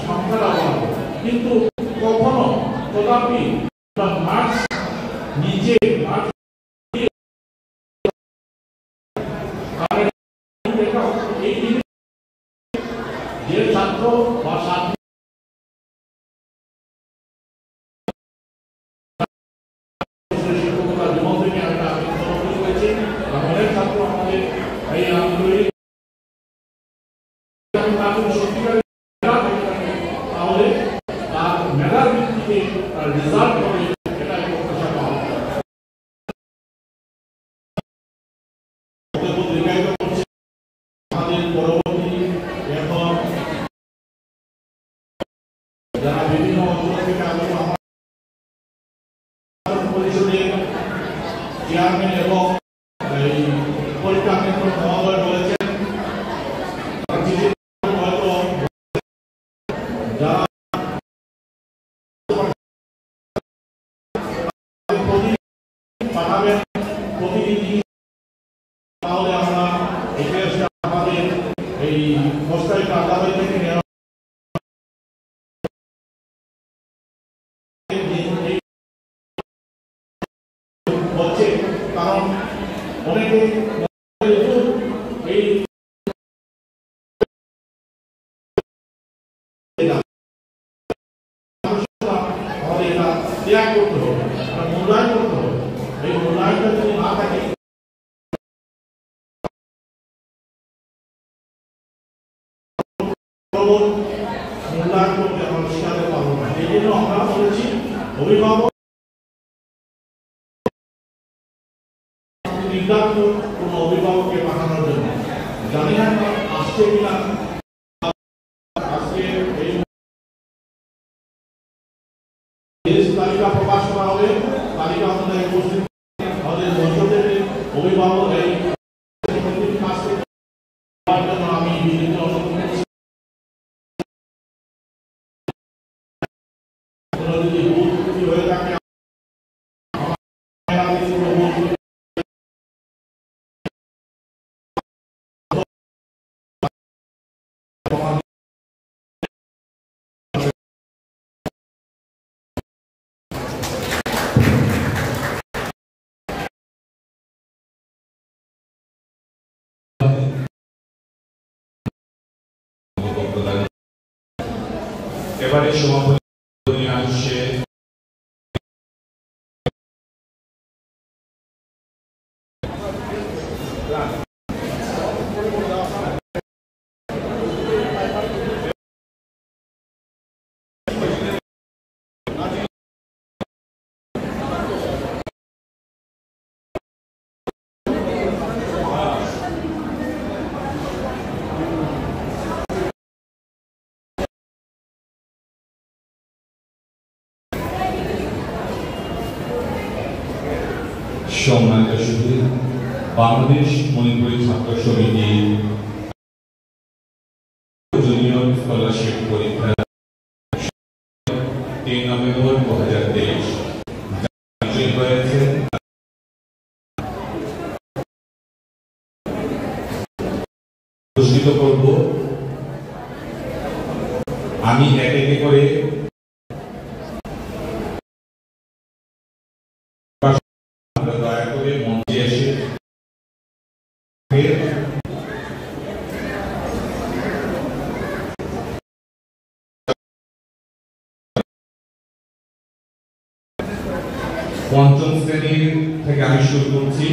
সংখ্যাটা বাড়বে, কিন্তু কখনো তথাপি মার্কস নিচে যে ছাত্র বা ছাত্র শিক্ষকতার জীবন থেকে একটা হয়েছে, অনেক ছাত্র আমাদের এই আন্দোলন তাহলে তার মেধার ভিত্তিতে তার রেজাল্ট হবে, এটাই প্রত্যাশা পাওয়া। আমাদের পরবর্তী এখন যারা বিভিন্ন অঞ্চল থেকে আগত পরিষদের চেয়ারম্যান এবং এই পরীক্ষা কেন্দ্র মহোদয় বলেছেন হয়তো যারা পাঠাবেন প্রতিনিধি, তাহলে আমরা আমাদের এই মোস্তাইফ আদালত থেকে অনেকে এই আমাদের এটা ত্যাগ করতে হবে, মূল্যায়ন করতে হবে। এই মূল্যায়নটা যদি না থাকে মূল্যায়ন করতে আমরা শেখাতে পারবো না। এই জন্য আমরা বলেছি অভিভাবক নির্ধারিত কোন অভিভাবককে পাঠানোর জন্য। জানি না আসছে কিনা, আজকে এই তালিকা প্রকাশ করা হবে, তালিকা আমাদের উপস্থিত আমাদের মঞ্চদের অভিভাবক এই কাজকে আমি বিভিন্ন যদি হয়ে থাকে এবারে সভাপতি নিয়ে আসছে সম্মানিত সুধী, বাংলাদেশ মণিপুরী ছাত্র সমিতি জুনিয়র স্কলারশিপ পরীক্ষা 3 নভেম্বর 2023 হয়েছে। ঘোষিত করব। আমি এক এক করে দয়া করে মঞ্চে এসে পঞ্চম শ্রেণীর থেকে আমি শুরু করছি।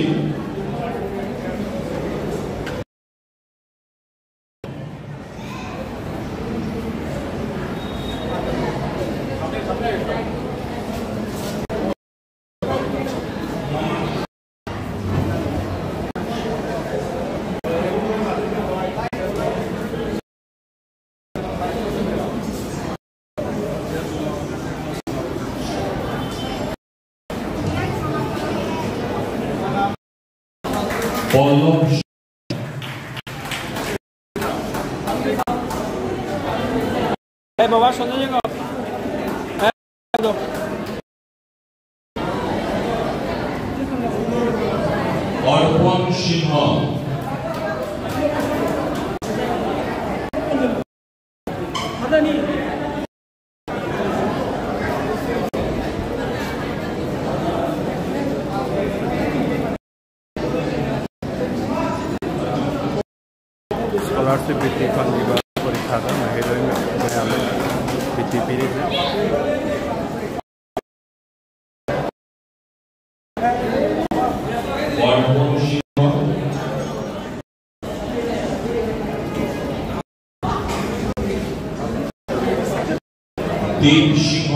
পল্লব বাবা শুনে যাও অর্পণ সিংহ, स्कॉलरशिप भित्तिक फंड परीक्षा অর্পণ সিংহ, দীপ সিংহ,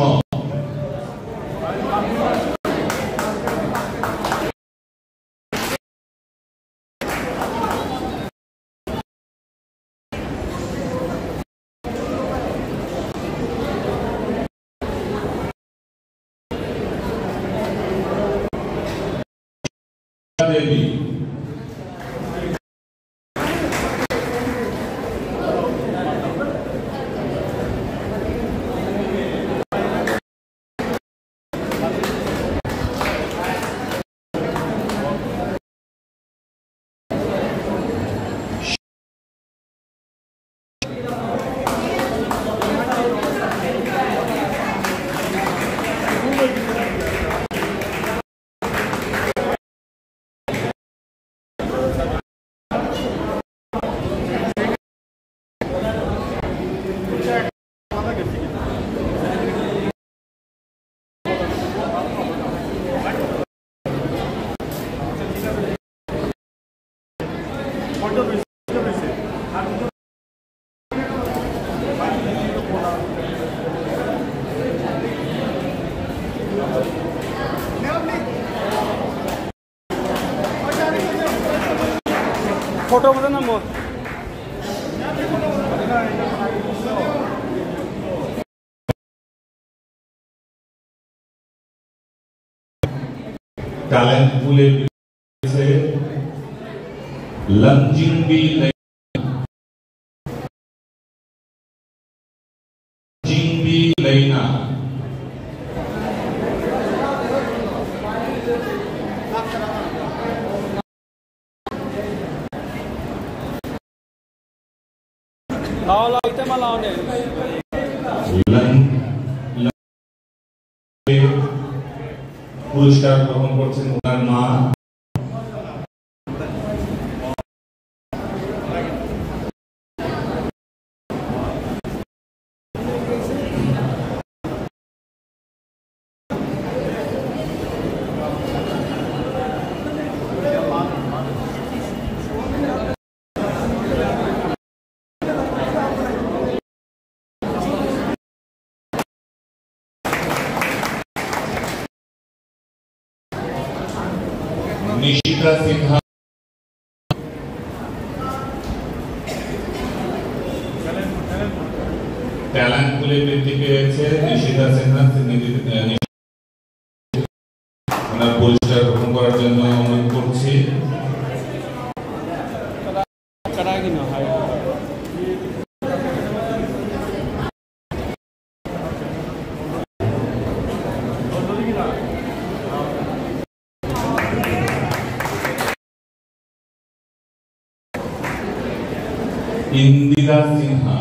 দেবী। फोटो मत ना टैलेंट पूले से लंजिंबी लेना लाओ इतना लाओ ने पुरस्कार ग्रहण করছেন ওনার মা निशिता सिन्हा टैलेंट পুলে বৃত্তি পেয়েছে নিশিতা সিনহা ওনার পুরস্কার গ্রহণ করার জন্য অনুরোধ করছি इंदिरा सिन्हा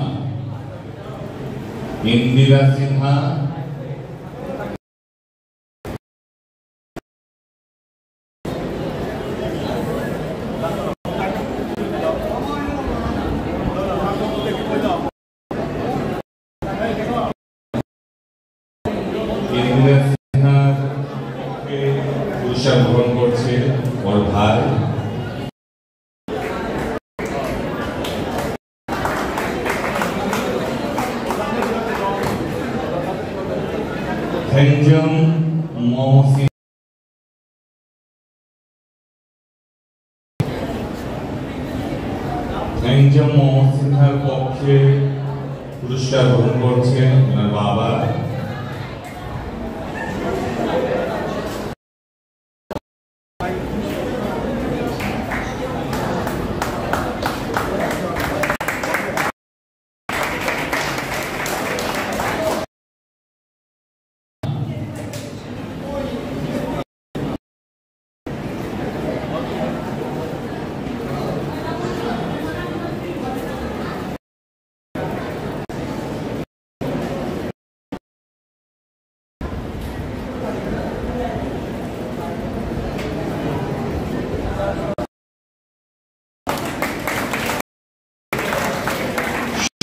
के पुरस्कार ग्रहण করছে और भाई Thanjam Mohsin Mohsinhar পক্ষে পুরস্কার গ্রহণ করছেন ওনার বাবা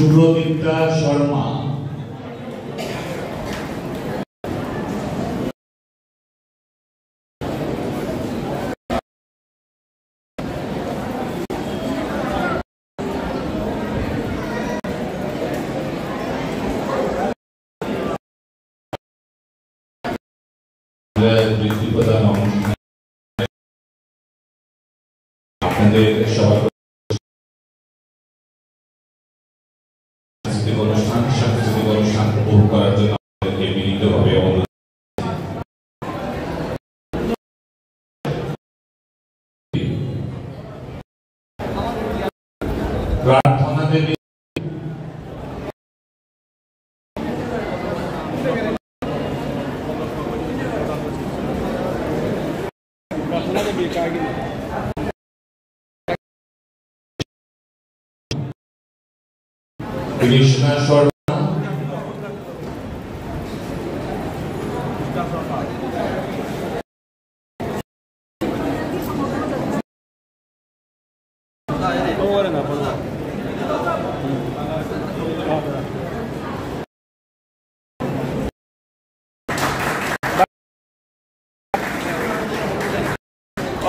सुब्रतिता शर्मा বৃত্তি প্রদান অনুষ্ঠান আপনাদের সবার সাংস্কৃতিক অনুষ্ঠান উপভোগ করার জন্য আমাদেরকে বিনীতভাবে অনুরোধ প্রার্থনা দেবী कृष्णा शर्मा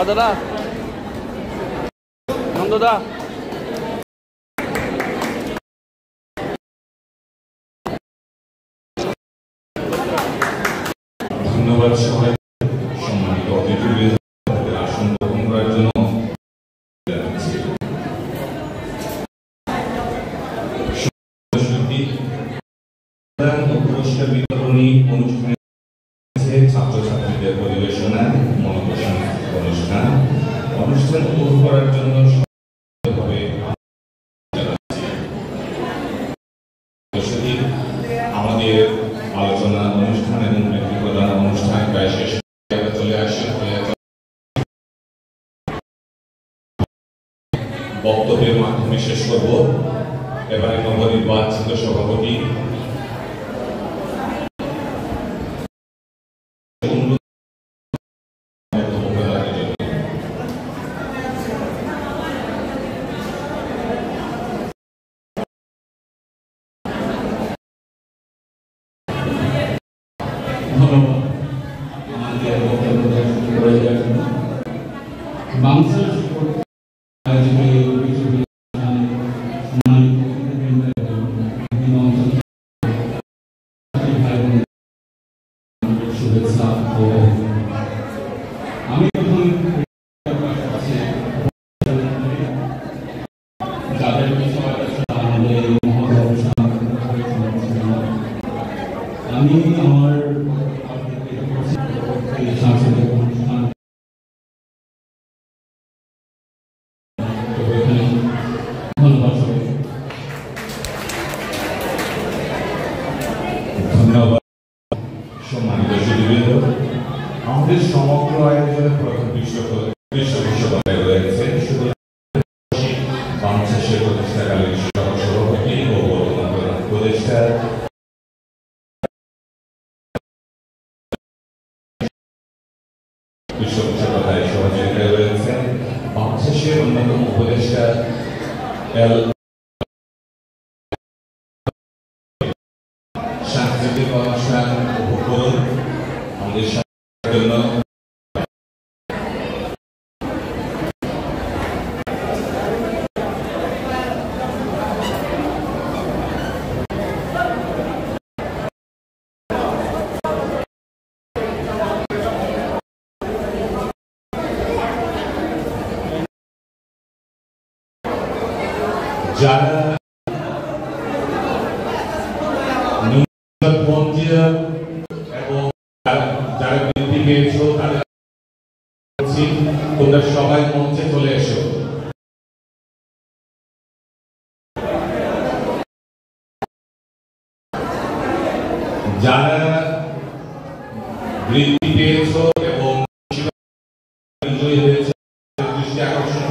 দাদা নন্দদা ধন্যবাদ সবাই। সম্মানিত অতিথিবৃন্দ, তাদের আসন গ্রহণ করার জন্য পুরস্কার বিতরণী অনুষ্ঠানে ছাত্রছাত্রীদের পরিবেশনা, মনোপোষণ অনুষ্ঠান উপভোগ করার জন্য আমাদের আলোচনা অনুষ্ঠান এবং ব্যক্তি প্রদান অনুষ্ঠান প্রায় শেষ চলে আসে। বক্তব্যের মাধ্যমে শেষ করব। এবারে নবনির্বাচিত সভাপতি আমাদের সমগ্র আয়োজনের প্রথম বিশ্ববিদ্যালয় রয়েছে শুধু বাংলাদেশের প্রতিষ্ঠাকালীন সভাপতি ও বর্তমান প্রধান উপদেষ্টা বিশ্ববিদ্যালয়ের সহযোগিতায় রয়েছেন বাংলাদেশের অন্যতম উপদেষ্টা সাংস্কৃতিক অনুষ্ঠান উপভোগ করুন। আমাদের জন্য যারা এবং যারা বৃত্তি পেয়েছো তাদের তোমরা সবাই মঞ্চে চলে এসো। যারা বৃত্তি পেয়েছো এবং দৃষ্টি আকর্ষণ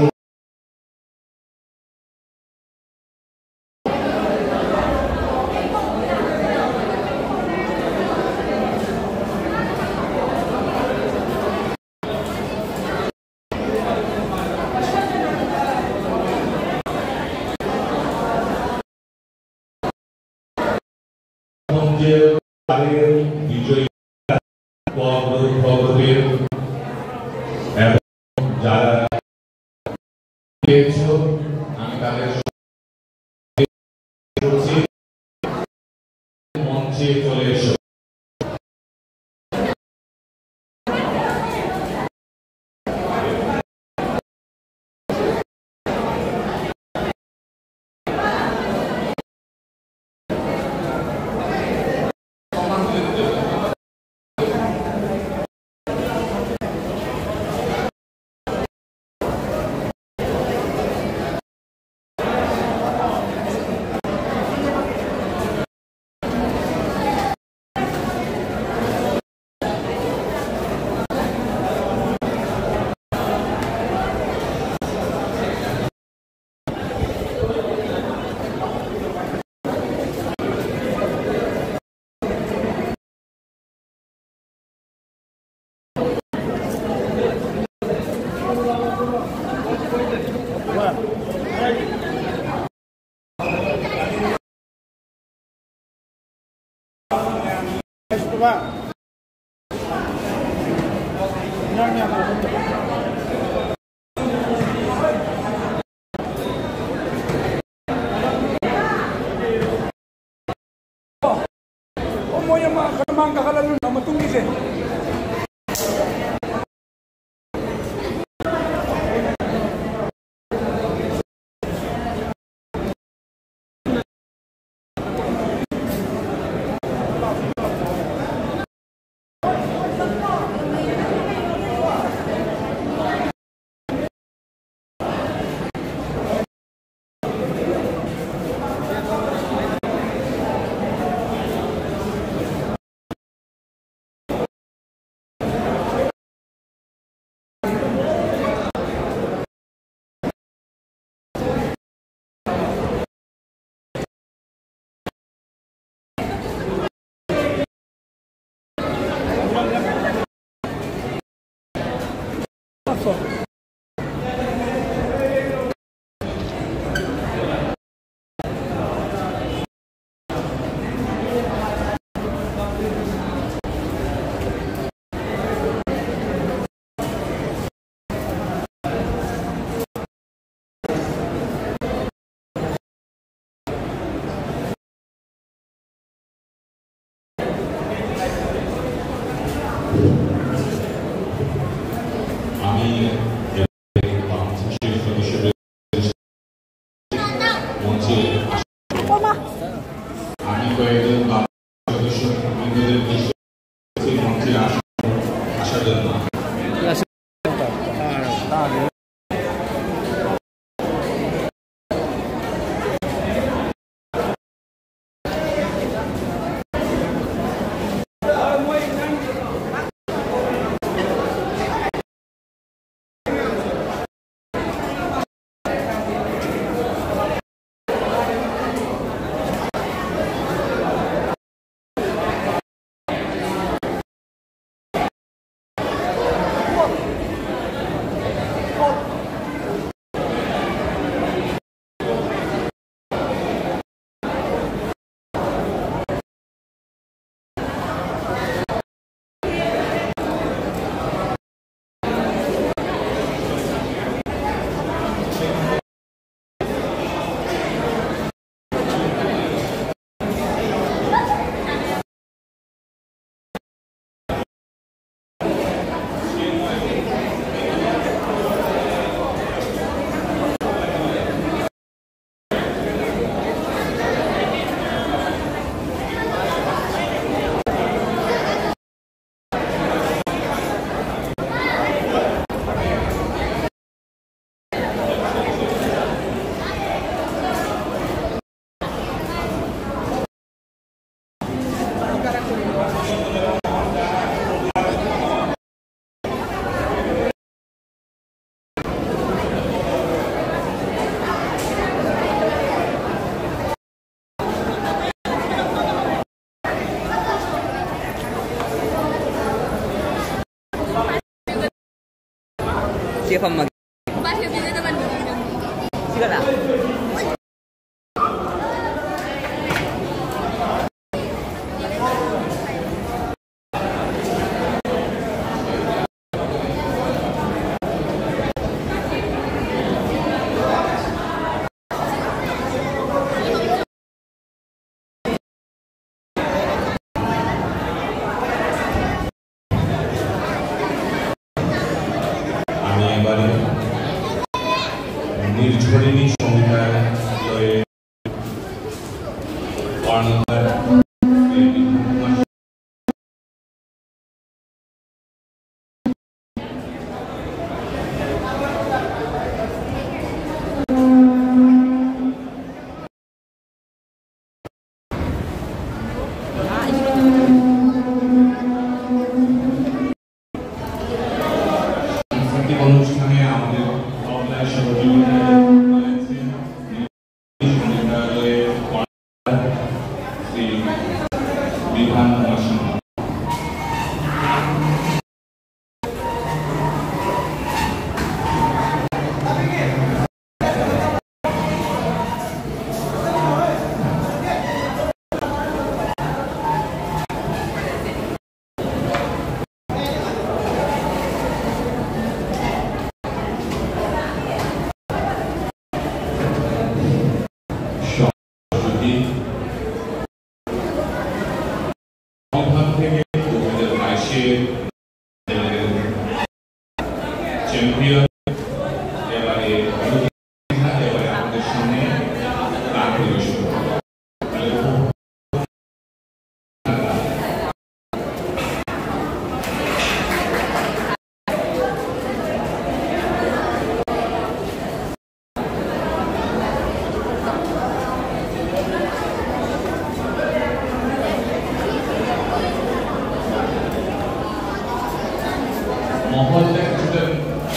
বিজয়ী যারা পেয়েছো আমি তাদের মঞ্চে চলে এসো। Mo yung mga kalamang kakalalo na matungis eh. Siapa mag? Bakit hindi naman Sige na. নির্ঝরিণী সংবিধানলয়ে কর্ণধার অনুষ্ঠানে আমাদের অনলাইন সহযোগিতা চ্যাম্পিয়ন এবারে আমাদের সামনে গান পরিবেশন মহল্লে কিছুটা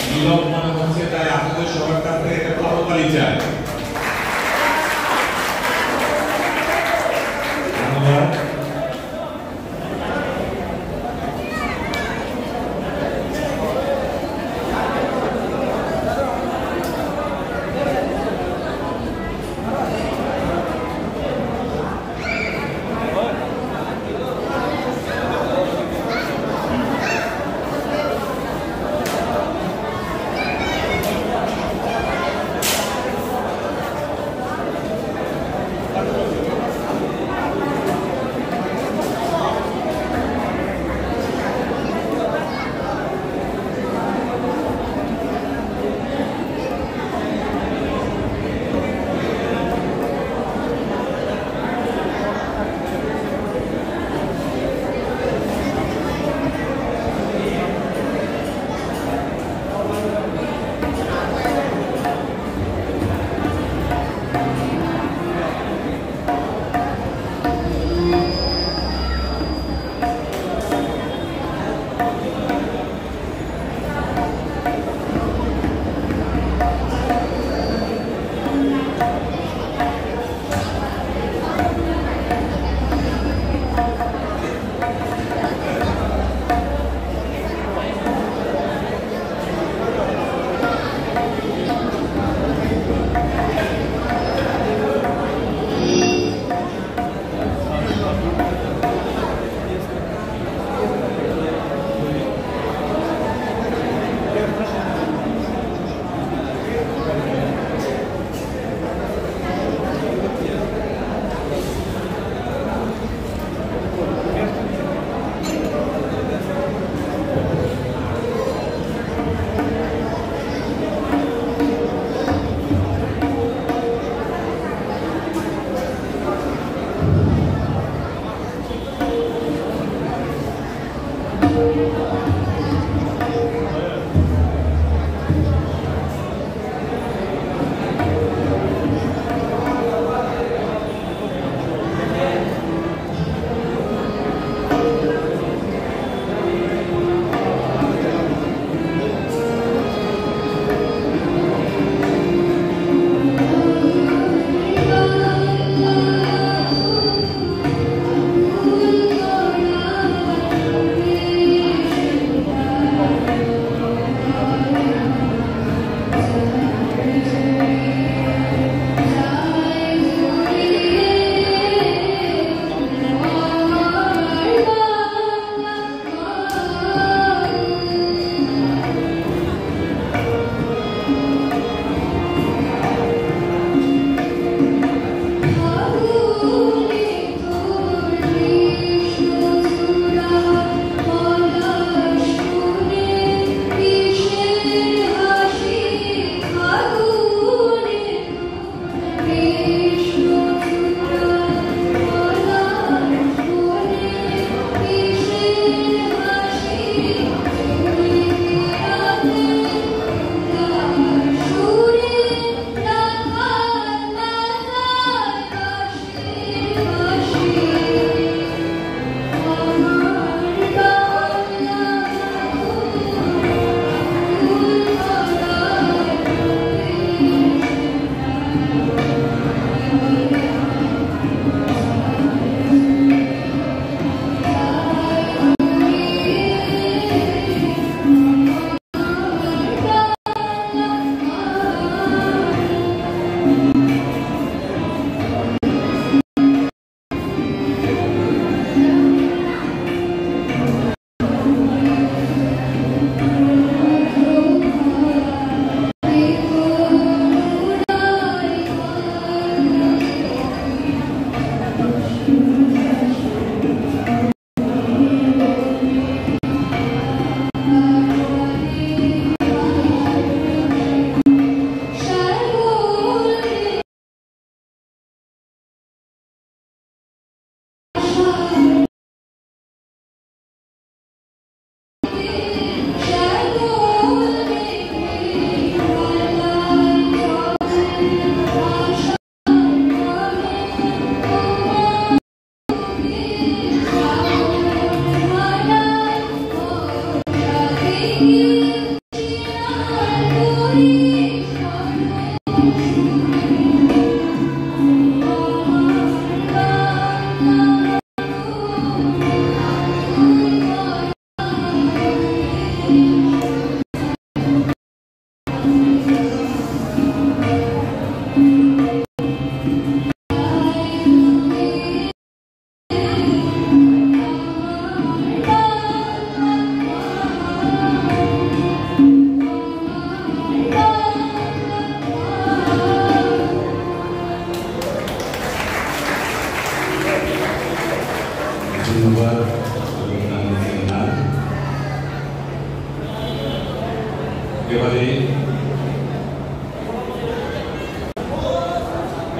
বিলম্ব মনে হচ্ছে, তাই আপনাদের সবার কাছ থেকে একটা করতালি চাই। ধন্যবাদ।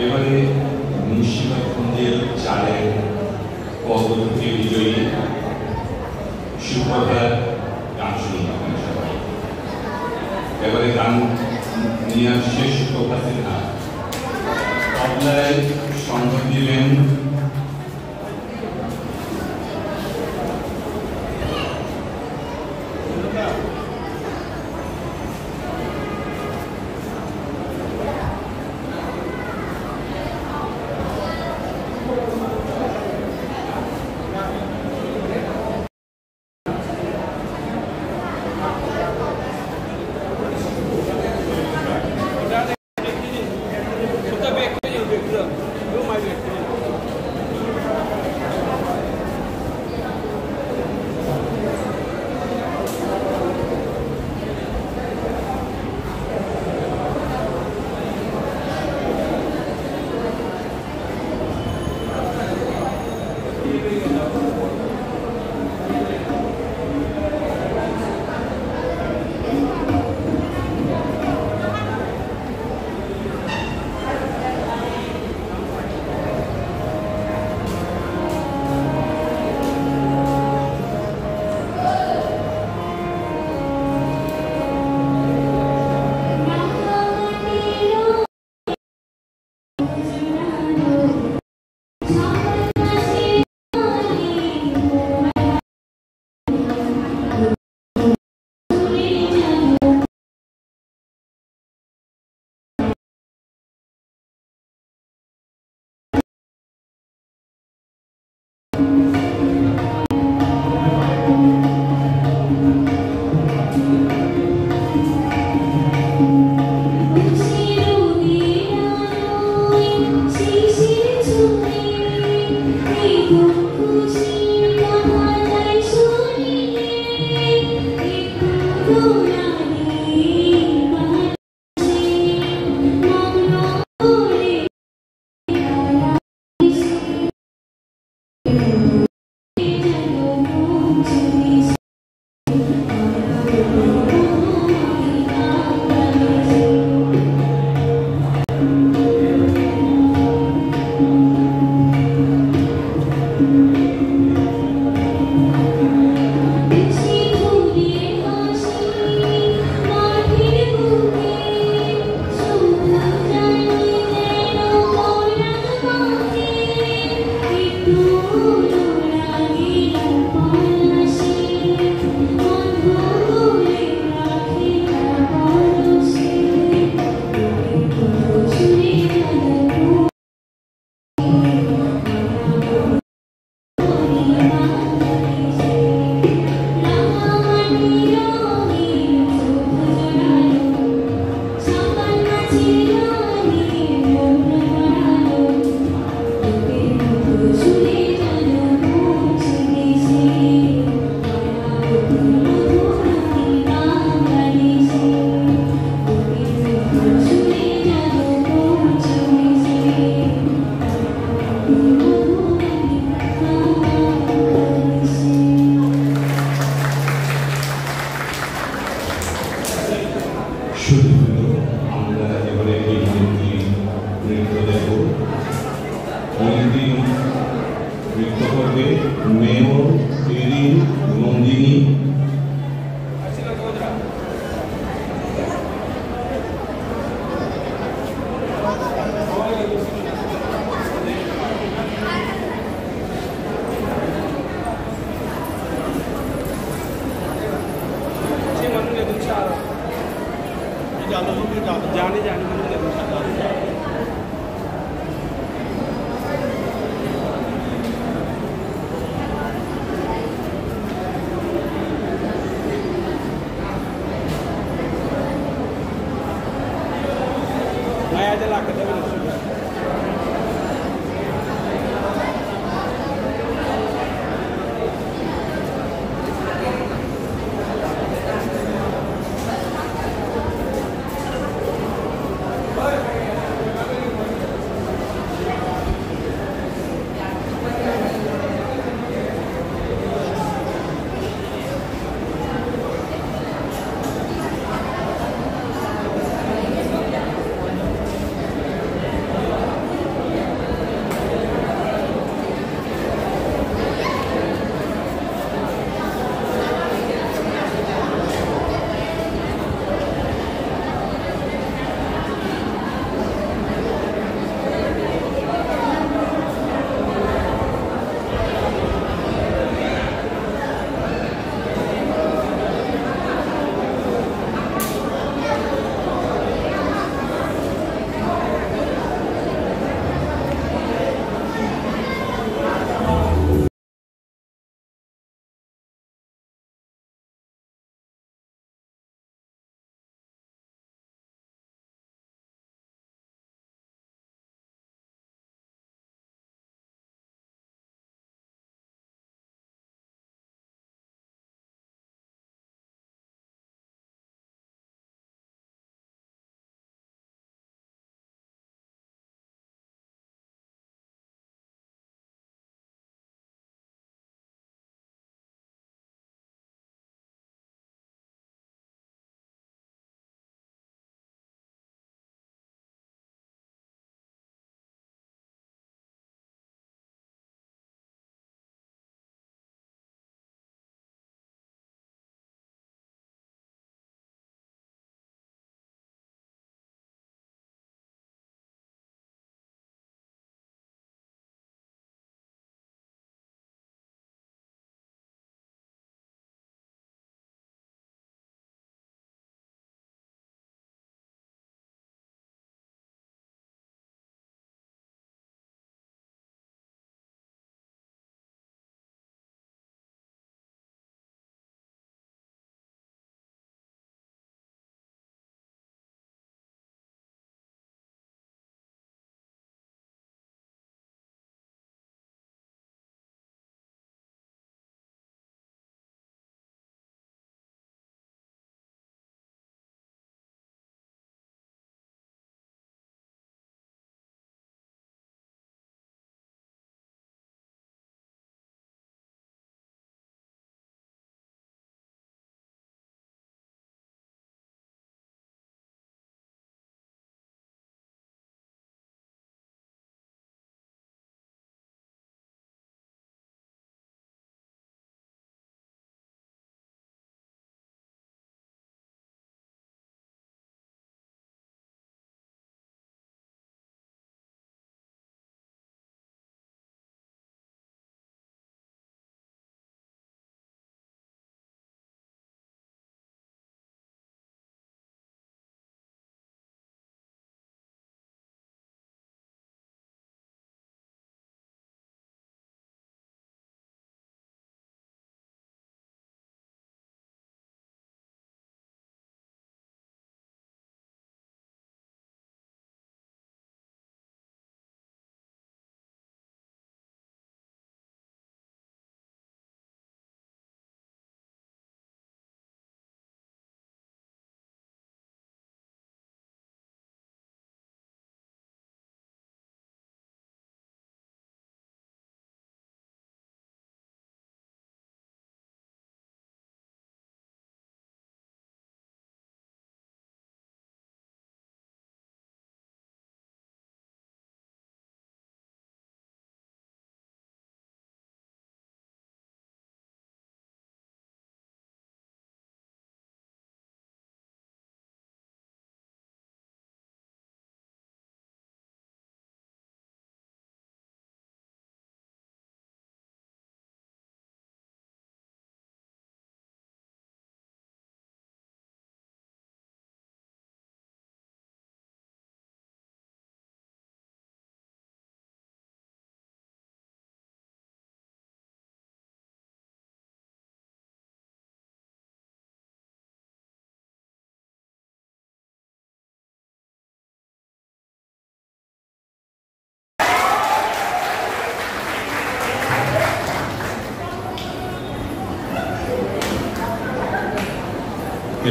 এবারে মুন্সিগঞ্জের চারের পদকে বিজয়ী সুপ্রভাত গান শুনলাম সবাই। এবারে গান নিয়ে আসছে সুপ্রভাত সিনহা। তবলায় সঙ্গ দিলেন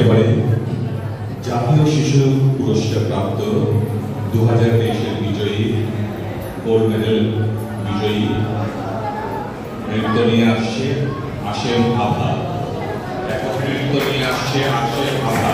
এবারে জাতীয় শিশু পুরস্কার প্রাপ্ত 2023-এর বিজয়ী গোল্ড মেডেল বিজয়ী নৃত্য নিয়ে আসছে আসেম আভা। নৃত্য নিয়ে আসছে আসেম আভা।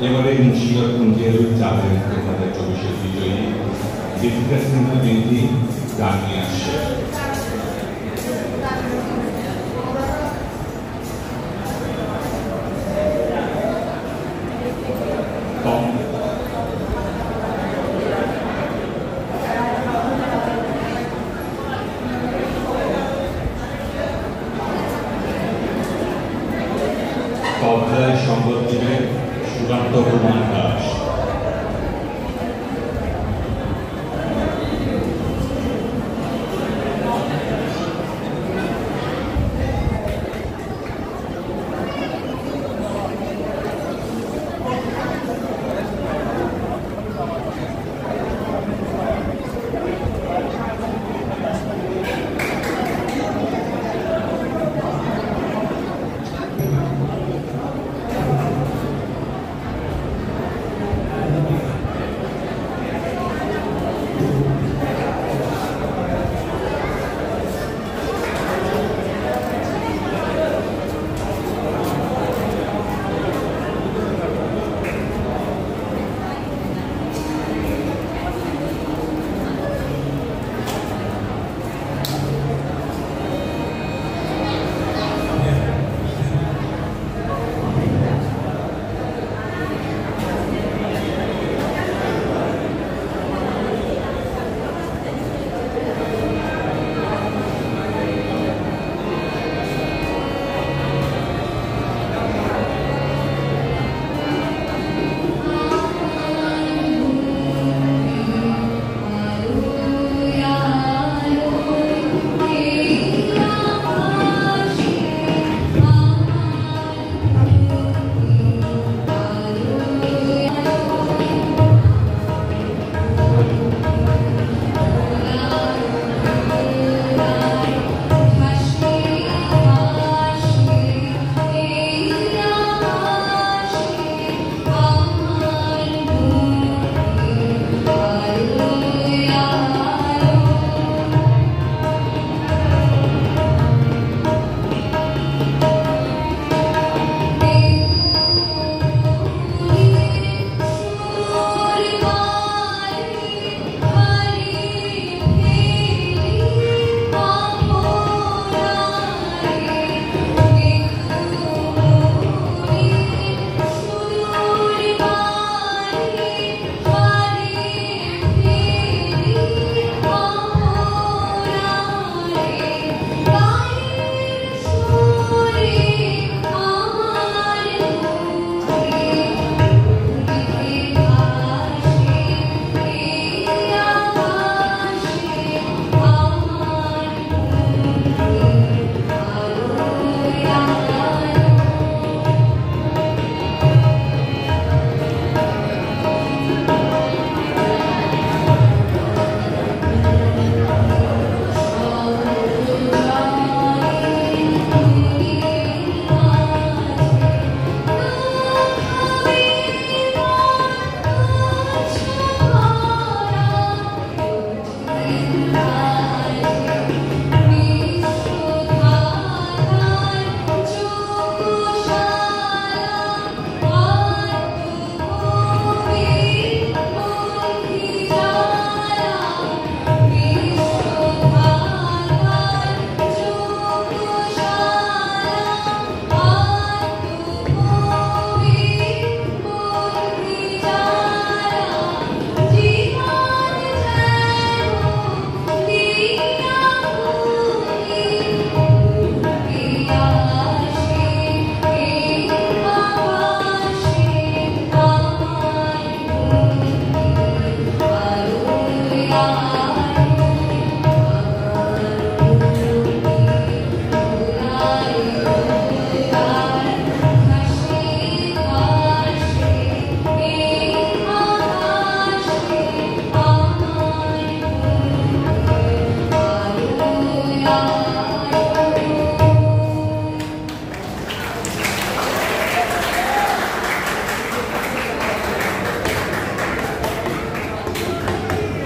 এবারে মুন্সিগঞ্জ পঞ্চায়েত চাঁদের 2024-এর বিজয়ী দীপিকা সিনহা বিনতি গান নিয়ে আসছে। তবলায় সংগত দিলেন সুকান্ত কুমার দাস।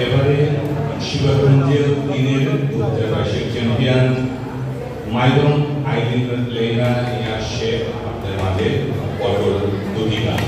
এবারে শিবাগঞ্জের দিনের 2022 চ্যাম্পিয়ন মাইদন আইদিন লেনা নিয়ে আসছে আপনাদের মাঝে পরপর দুটি গান।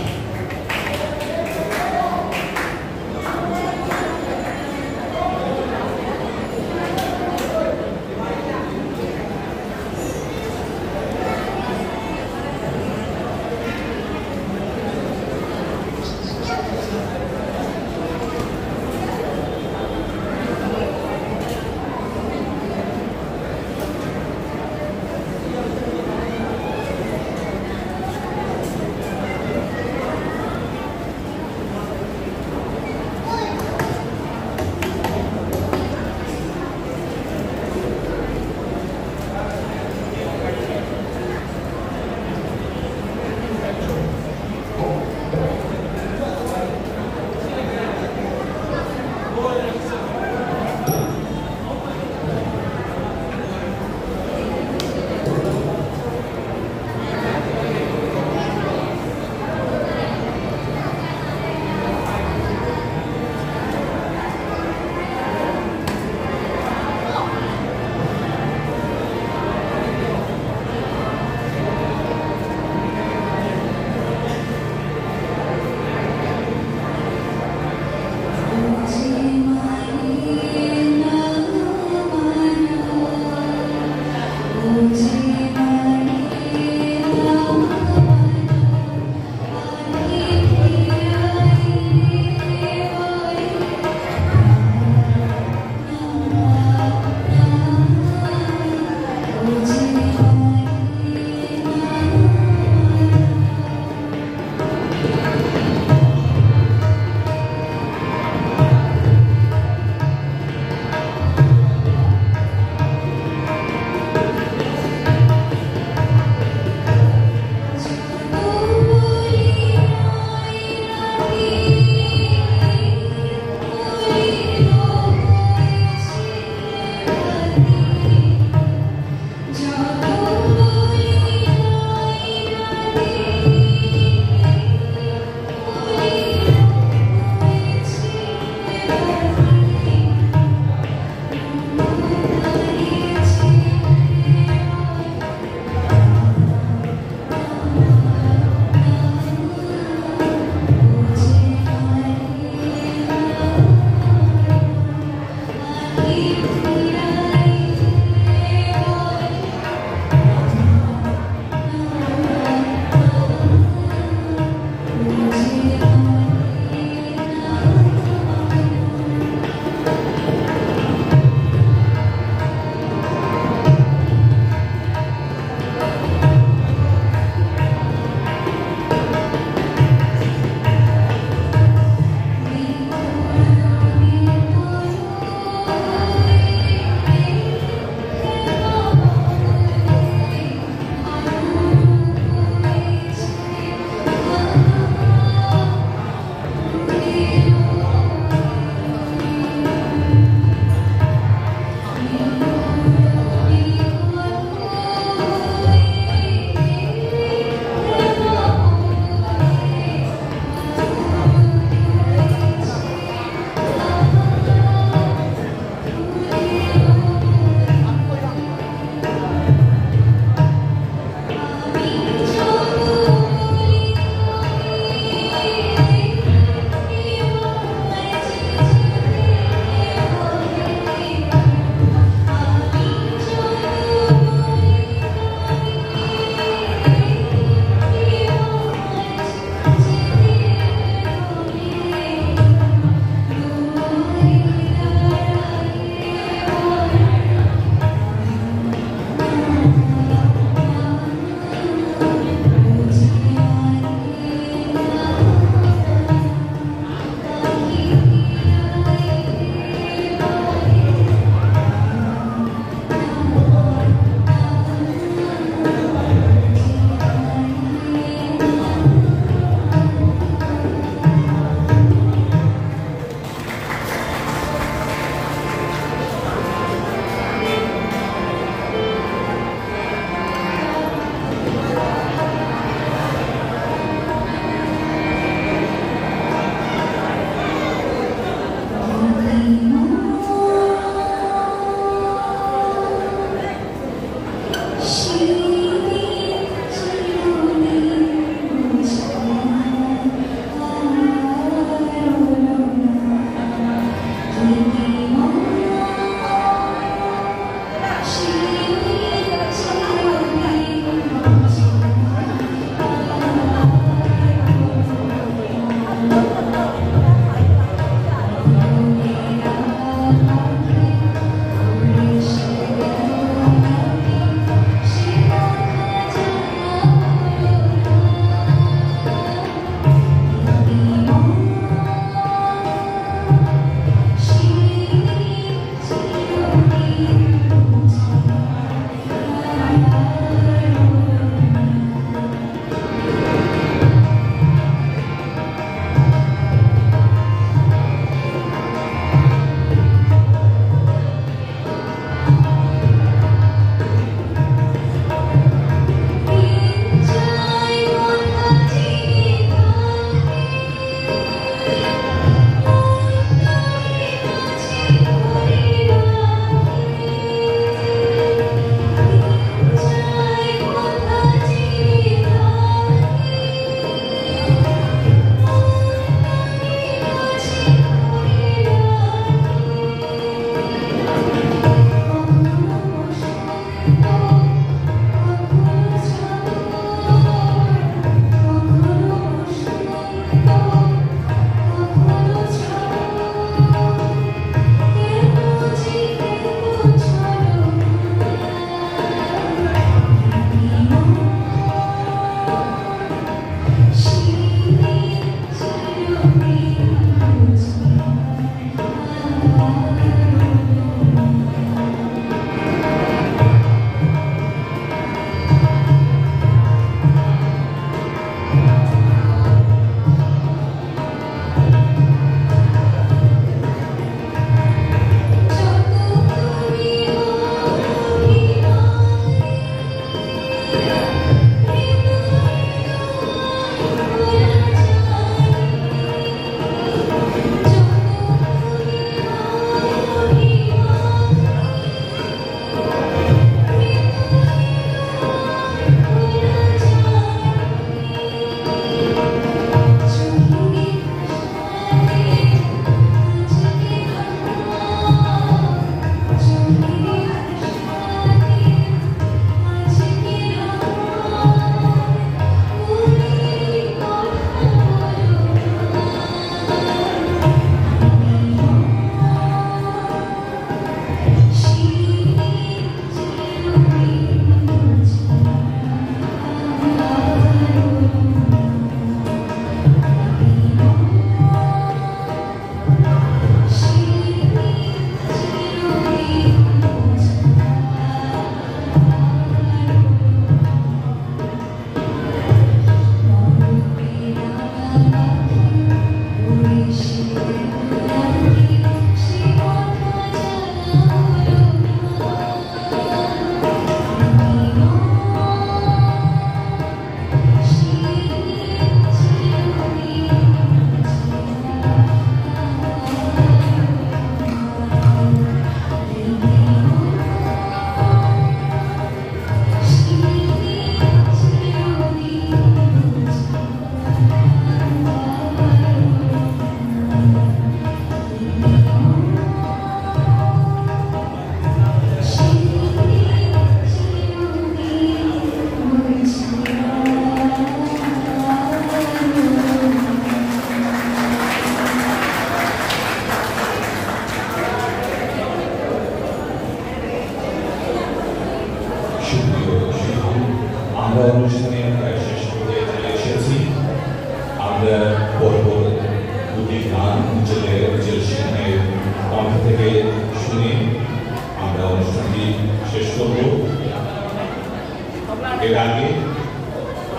এর আগে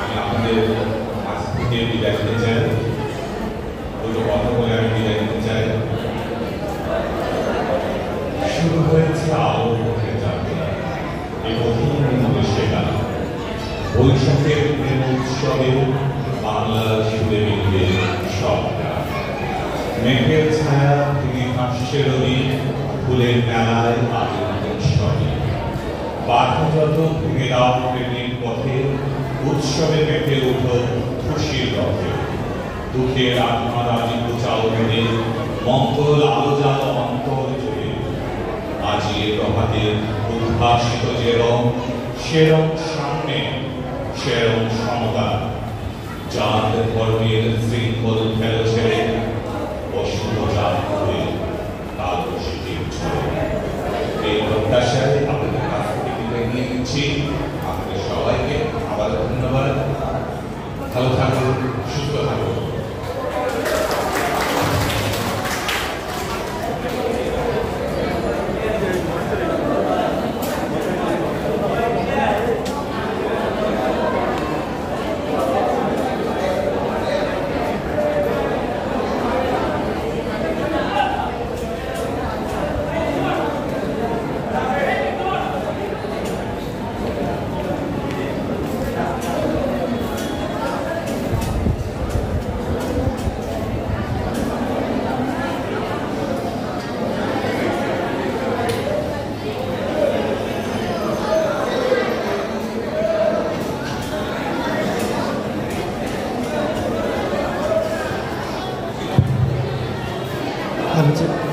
আমি আপনাদের কাছ থেকে বিদায় নিতে চাই, দুটো কথা বলে আমি বিদায় নিতে চাই। শুরু হয়েছে আলো পথে যাত্রা, এই অধীন সেটা বৈশাখের প্রেম উৎসবে বাংলার সুরে মিলবে সবটা। মেঘের ছায়া থেকে ভাসছে রবি, ফুলের মেলায় আগুন সবে। বাধা যত ভেঙে দাও প্রেমের পথে, উৎসবে মেতে উঠো খুশির রথে। দুঃখের আত্মার আজি চাও মেলে, মঙ্গল আলো জালো অন্তর জুড়ে। আজি এ প্রভাতের উদ্ভাসিত যে রং, সে রং সামনে, সে রং সমতা। চাঁদ ধর্মের শৃঙ্খল ফেল ছেড়ে, অশুভ চাঁদ হয়ে কালো শীতের ঝড়ে। এই প্রত্যাশায় আপনাদের কাছ থেকে বিদায় নিয়ে নিচ্ছি। আপনাদের সবাইকে আবার ধন্যবাদ। ভালো থাকুন, সুস্থ থাকুন।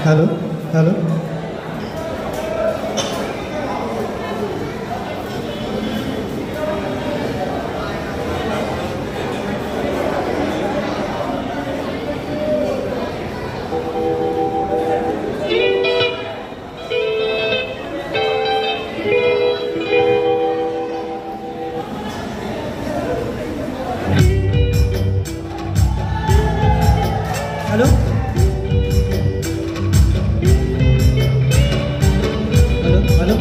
হ্যালো হ্যালো হ্যালো হ্যালো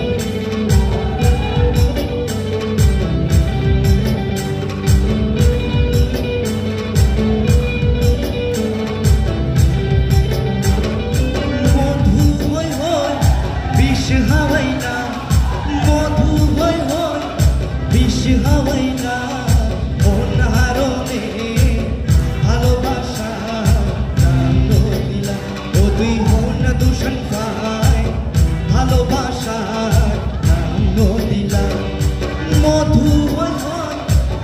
ভালোবাসা দিলা ও তুই